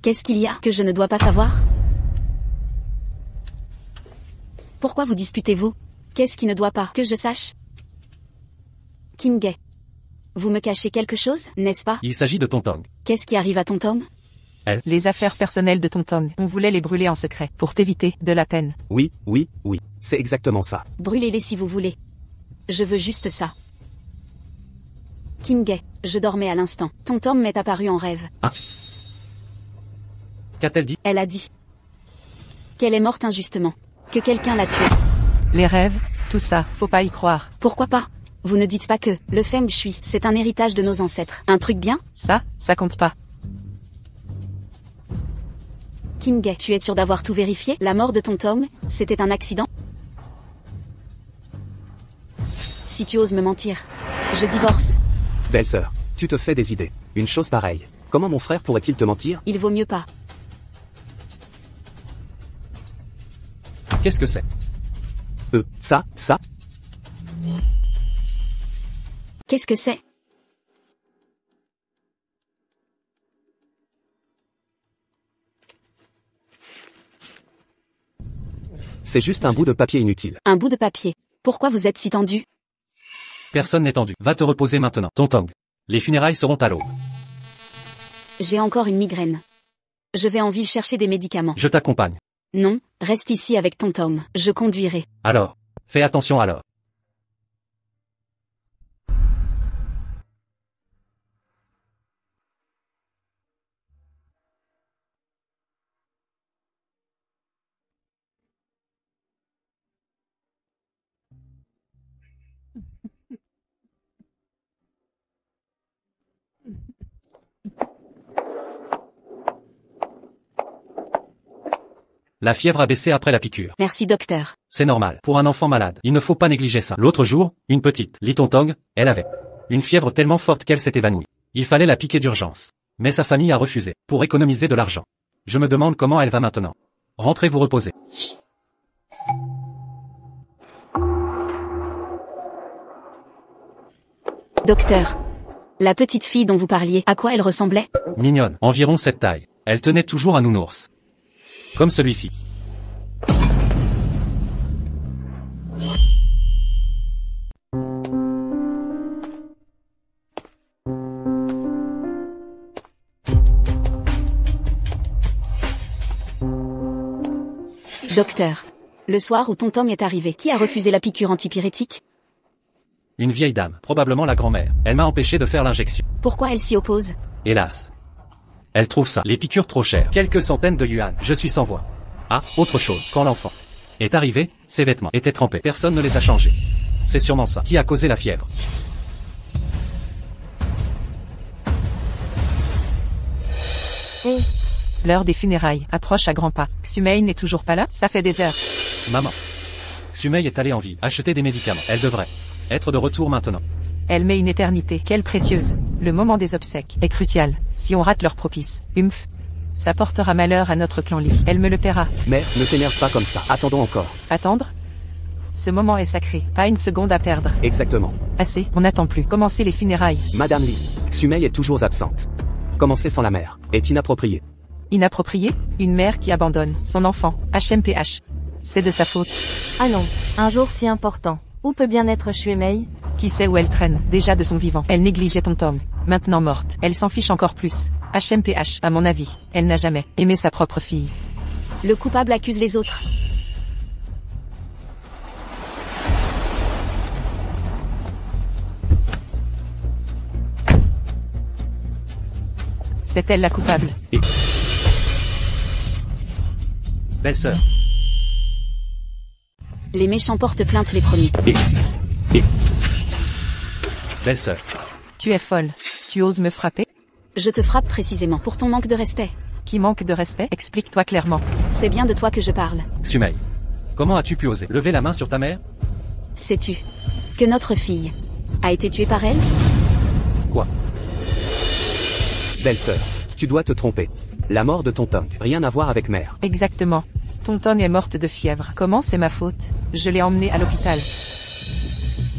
Qu'est-ce qu'il y a que je ne dois pas savoir? Pourquoi vous disputez-vous? Qu'est-ce qui ne doit pas que je sache? Kim Gae. Vous me cachez quelque chose, n'est-ce pas? Il s'agit de ton Tong. Qu'est-ce qui arrive à ton Tong? Les affaires personnelles de ton Tong. On voulait les brûler en secret, pour t'éviter de la peine. Oui, c'est exactement ça. Brûlez-les si vous voulez. Je veux juste ça. Kim Gae, je dormais à l'instant. Ton Tong m'est apparu en rêve. Ah. Qu'a-t-elle dit? Elle a dit qu'elle est morte injustement. Que quelqu'un l'a tuée. Les rêves, tout ça, faut pas y croire. Pourquoi pas? Vous ne dites pas que le Feng Shui, c'est un héritage de nos ancêtres. Un truc bien? Ça compte pas. Kim Gae, tu es sûr d'avoir tout vérifié? La mort de ton Tong, c'était un accident? Si tu oses me mentir, je divorce. Belle-sœur, tu te fais des idées. Une chose pareille. Comment mon frère pourrait-il te mentir? Il vaut mieux pas. Qu'est-ce que c'est? Ça. Qu'est-ce que c'est? C'est juste un bout de papier inutile. Un bout de papier. Pourquoi vous êtes si tendu? Personne n'est tendu. Va te reposer maintenant. Tonton. Les funérailles seront à l'aube. J'ai encore une migraine. Je vais en ville chercher des médicaments. Je t'accompagne. Non, reste ici avec ton Tom. Je conduirai. Alors. Fais attention alors. La fièvre a baissé après la piqûre. Merci docteur. C'est normal. Pour un enfant malade, il ne faut pas négliger ça. L'autre jour, une petite, Li Tong, elle avait une fièvre tellement forte qu'elle s'est évanouie. Il fallait la piquer d'urgence. Mais sa famille a refusé, pour économiser de l'argent. Je me demande comment elle va maintenant. Rentrez vous reposer. Docteur. La petite fille dont vous parliez, à quoi elle ressemblait? Mignonne, environ cette taille. Elle tenait toujours un nounours. Comme celui-ci. Docteur. Le soir où ton Tom est arrivé, qui a refusé la piqûre antipyrétique? Une vieille dame, probablement la grand-mère. Elle m'a empêché de faire l'injection. Pourquoi elle s'y oppose? Hélas. Elle trouve ça, les piqûres trop chères. Quelques centaines de yuan. Je suis sans voix. Ah, autre chose. Quand l'enfant est arrivé, ses vêtements étaient trempés. Personne ne les a changés. C'est sûrement ça qui a causé la fièvre. L'heure des funérailles approche à grands pas. Xumei n'est toujours pas là? Ça fait des heures. Maman. Xumei est allée en ville, acheter des médicaments. Elle devrait être de retour maintenant. Elle met une éternité. Quelle précieuse. Le moment des obsèques est crucial. Si on rate leur propice, ça portera malheur à notre clan Li. Elle me le paiera. Mère, ne t'énerve pas comme ça. Attendons encore. Attendre? Ce moment est sacré. Pas une seconde à perdre. Exactement. Assez, on n'attend plus. Commencez les funérailles. Madame Li, Xumei est toujours absente. Commencer sans la mère est inapproprié. Inapproprié? Une mère qui abandonne son enfant. HMPH. C'est de sa faute. Ah non, un jour si important. Où peut bien être Xuemei? Qui sait où elle traîne, déjà de son vivant. Elle négligeait ton Tom. Maintenant morte, elle s'en fiche encore plus. HMPH, à mon avis, elle n'a jamais aimé sa propre fille. Le coupable accuse les autres. C'est elle la coupable. Belle-sœur. Les méchants portent plainte les premiers. Belle-sœur. Tu es folle. Tu oses me frapper? Je te frappe précisément pour ton manque de respect. Qui manque de respect? Explique-toi clairement. C'est bien de toi que je parle. Xumei. Comment as-tu pu oser lever la main sur ta mère? Sais-tu que notre fille a été tuée par elle? Quoi? Belle-sœur, tu dois te tromper. La mort de ton Tom, rien à voir avec mère. Exactement. Tonton est morte de fièvre. Comment c'est ma faute? Je l'ai emmenée à l'hôpital.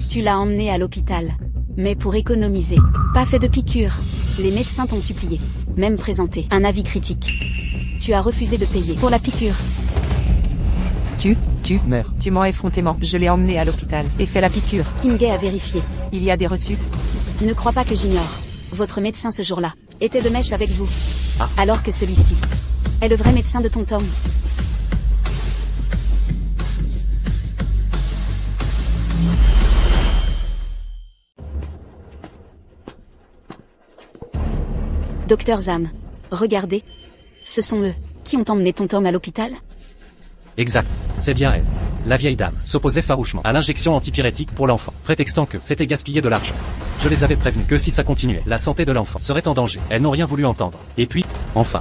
Tu l'as emmenée à l'hôpital. Mais pour économiser. Pas fait de piqûre. Les médecins t'ont supplié. Même présenté un avis critique. Tu as refusé de payer pour la piqûre. Mère. Tu mens effrontément. Je l'ai emmenée à l'hôpital et fait la piqûre. Kim Gay a vérifié. Il y a des reçus. Ne crois pas que j'ignore. Votre médecin ce jour-là était de mèche avec vous. Alors que celui-ci est le vrai médecin de ton Tom. Docteur Zam, regardez. Ce sont eux qui ont emmené ton Tom à l'hôpital? Exact. C'est bien elle. La vieille dame s'opposait farouchement à l'injection antipyrétique pour l'enfant, prétextant que c'était gaspiller de l'argent. Je les avais prévenus que si ça continuait, la santé de l'enfant serait en danger. Elles n'ont rien voulu entendre. Et puis, enfin.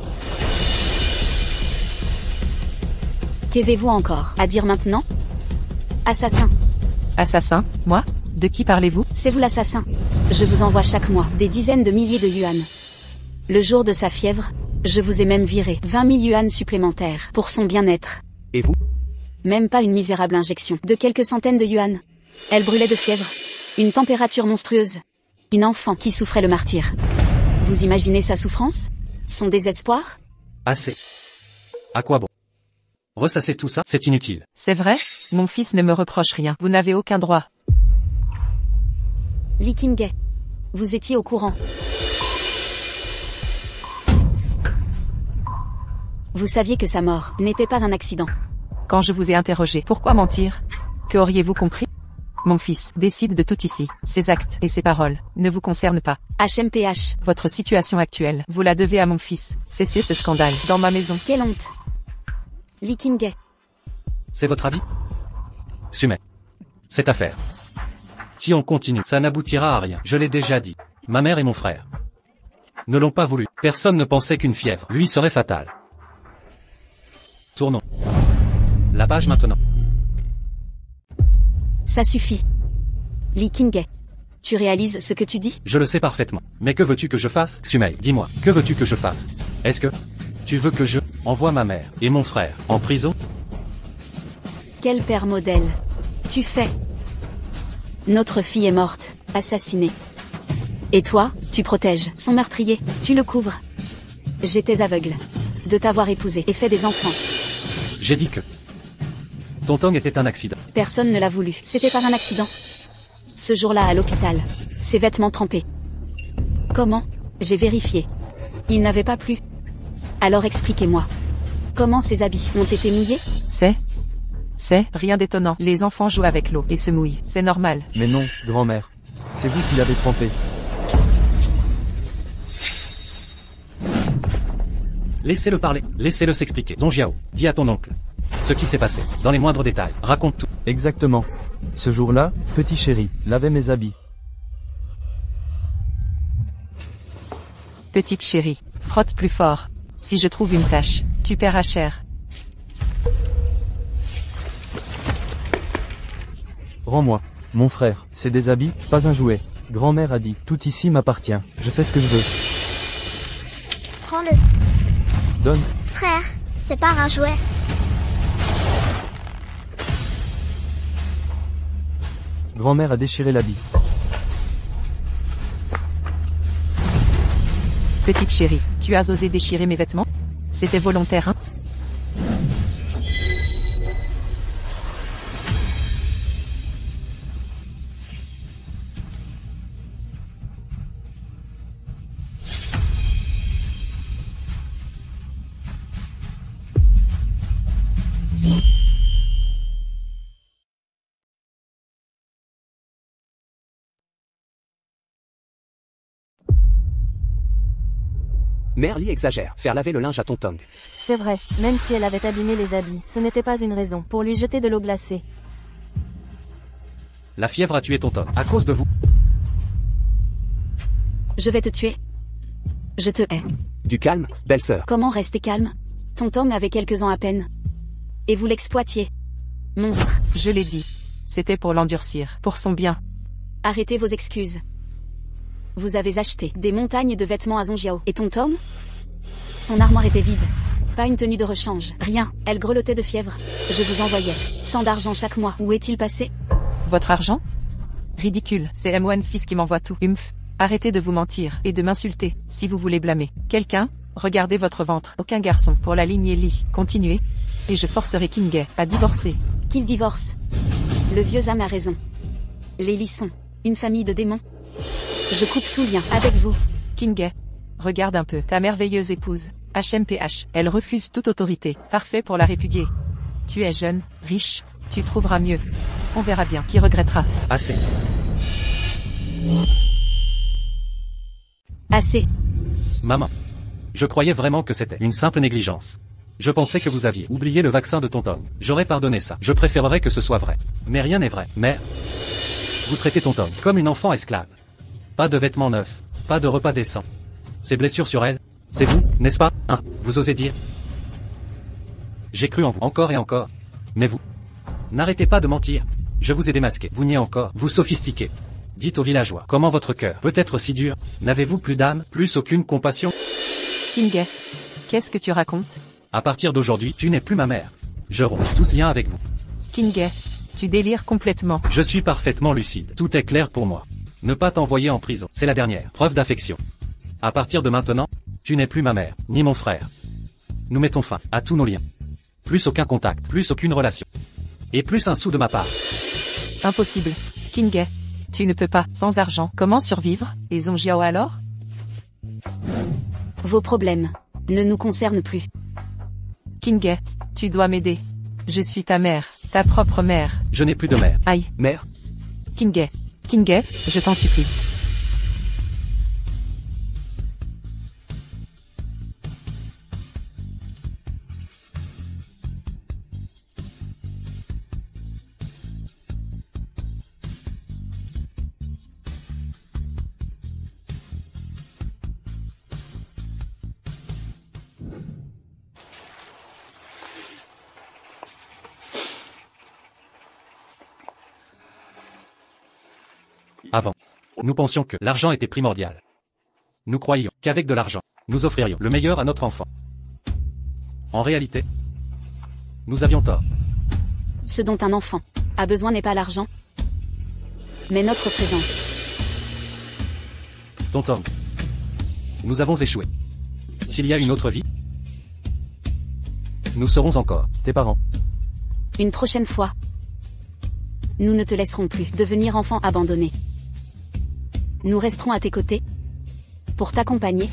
Qu'avez-vous encore à dire maintenant? Assassin. Assassin? Moi? De qui parlez-vous? C'est vous l'assassin. Je vous envoie chaque mois des dizaines de milliers de yuan. Le jour de sa fièvre, je vous ai même viré 20 000 yuan supplémentaires pour son bien-être. Et vous? Même pas une misérable injection de quelques centaines de yuan. Elle brûlait de fièvre. Une température monstrueuse. Une enfant qui souffrait le martyre. Vous imaginez sa souffrance? Son désespoir? Assez. À quoi bon? Ressasser tout ça, c'est inutile. C'est vrai? Mon fils ne me reproche rien. Vous n'avez aucun droit. Li Qingge. Vous étiez au courant. Vous saviez que sa mort n'était pas un accident. Quand je vous ai interrogé, pourquoi mentir? Que auriez-vous compris? Mon fils décide de tout ici. Ses actes et ses paroles ne vous concernent pas. HMPH. Votre situation actuelle, vous la devez à mon fils. Cessez ce scandale dans ma maison. Quelle honte. Li Qingge. C'est votre avis? Sumai. Cette affaire. Si on continue, ça n'aboutira à rien. Je l'ai déjà dit. Ma mère et mon frère ne l'ont pas voulu. Personne ne pensait qu'une fièvre lui serait fatale. Tournons la page maintenant. Ça suffit. Li Qingge. Tu réalises ce que tu dis? Je le sais parfaitement. Mais que veux-tu que je fasse? Sumai, dis-moi, que veux-tu que je fasse? Est-ce que tu veux que je envoie ma mère et mon frère en prison? Quel père modèle. Tu fais. Notre fille est morte, assassinée. Et toi, tu protèges son meurtrier, tu le couvres. J'étais aveugle de t'avoir épousé et fait des enfants. J'ai dit que Tonton était un accident. Personne ne l'a voulu. C'était pas un accident. Ce jour-là à l'hôpital, ses vêtements trempés. Comment? J'ai vérifié. Il n'avait pas plu. Alors expliquez-moi. Comment ses habits ont été mouillés? C'est rien d'étonnant. Les enfants jouent avec l'eau et se mouillent. C'est normal. Mais non, grand-mère. C'est vous qui l'avez trempé. Laissez-le parler. Laissez-le s'expliquer. Zhong Jiao, dis à ton oncle ce qui s'est passé, dans les moindres détails. Raconte tout. Exactement. Ce jour-là, petit chéri, lavait mes habits. Petite chérie, frotte plus fort. Si je trouve une tache, tu paieras cher. Rends-moi. Mon frère, c'est des habits, pas un jouet. Grand-mère a dit, tout ici m'appartient. Je fais ce que je veux. Prends-le. Donne. Frère, c'est pas un jouet. Grand-mère a déchiré l'habit. Petite chérie, tu as osé déchirer mes vêtements? C'était volontaire, hein? Mère Li exagère, faire laver le linge à Tonton. C'est vrai, même si elle avait abîmé les habits, ce n'était pas une raison pour lui jeter de l'eau glacée. La fièvre a tué Tonton, à cause de vous. Je vais te tuer. Je te hais. Du calme, belle-sœur. Comment rester calme? Tonton avait quelques ans à peine. Et vous l'exploitiez. Monstre. Je l'ai dit. C'était pour l'endurcir, pour son bien. Arrêtez vos excuses. Vous avez acheté des montagnes de vêtements à Zhong Jiao. Et Tonton? Son armoire était vide. Pas une tenue de rechange. Rien. Elle grelottait de fièvre. Je vous envoyais tant d'argent chaque mois. Où est-il passé? Votre argent? Ridicule. C'est M1 fils qui m'envoie tout. Humph. Arrêtez de vous mentir et de m'insulter. Si vous voulez blâmer quelqu'un, regardez votre ventre. Aucun garçon pour la lignée Li. Continuez. Et je forcerai Qingge à divorcer. Qu'il divorce. Le vieux âme a raison. Les Li sont une famille de démons. Je coupe tout lien avec vous. Qingge, regarde un peu ta merveilleuse épouse. HMPH, elle refuse toute autorité. Parfait pour la répudier. Tu es jeune, riche, tu trouveras mieux. On verra bien qui regrettera. Assez. Assez. Maman. Je croyais vraiment que c'était une simple négligence. Je pensais que vous aviez oublié le vaccin de Tonton. J'aurais pardonné ça. Je préférerais que ce soit vrai. Mais rien n'est vrai. Mère. Vous traitez Tonton comme une enfant esclave. Pas de vêtements neufs. Pas de repas décents. Ces blessures sur elle, c'est vous, n'est-ce pas? Hein? Vous osez dire? J'ai cru en vous encore et encore. Mais vous. N'arrêtez pas de mentir. Je vous ai démasqué. Vous niez encore. Vous sophistiquez. Dites aux villageois comment votre cœur peut être si dur. N'avez-vous plus d'âme, plus aucune compassion? Qingge, qu'est-ce que tu racontes? À partir d'aujourd'hui, tu n'es plus ma mère. Je romps tous liens avec vous. Kingay, tu délires complètement. Je suis parfaitement lucide. Tout est clair pour moi. Ne pas t'envoyer en prison, c'est la dernière preuve d'affection. À partir de maintenant, tu n'es plus ma mère, ni mon frère. Nous mettons fin à tous nos liens. Plus aucun contact, plus aucune relation. Et plus un sou de ma part. Impossible. Kingay, tu ne peux pas, sans argent. Comment survivre, et Zhongjiao alors? Vos problèmes ne nous concernent plus. Kingay, tu dois m'aider. Je suis ta mère, ta propre mère. Je n'ai plus de mère. Aïe. Mère? Kingay, Kingay, je t'en supplie. Avant, nous pensions que l'argent était primordial. Nous croyions qu'avec de l'argent, nous offririons le meilleur à notre enfant. En réalité, nous avions tort. Ce dont un enfant a besoin n'est pas l'argent, mais notre présence. Tonton, nous avons échoué. S'il y a une autre vie, nous serons encore Tes parents. Une prochaine fois, nous ne te laisserons plus devenir enfant abandonné. Nous resterons à tes côtés pour t'accompagner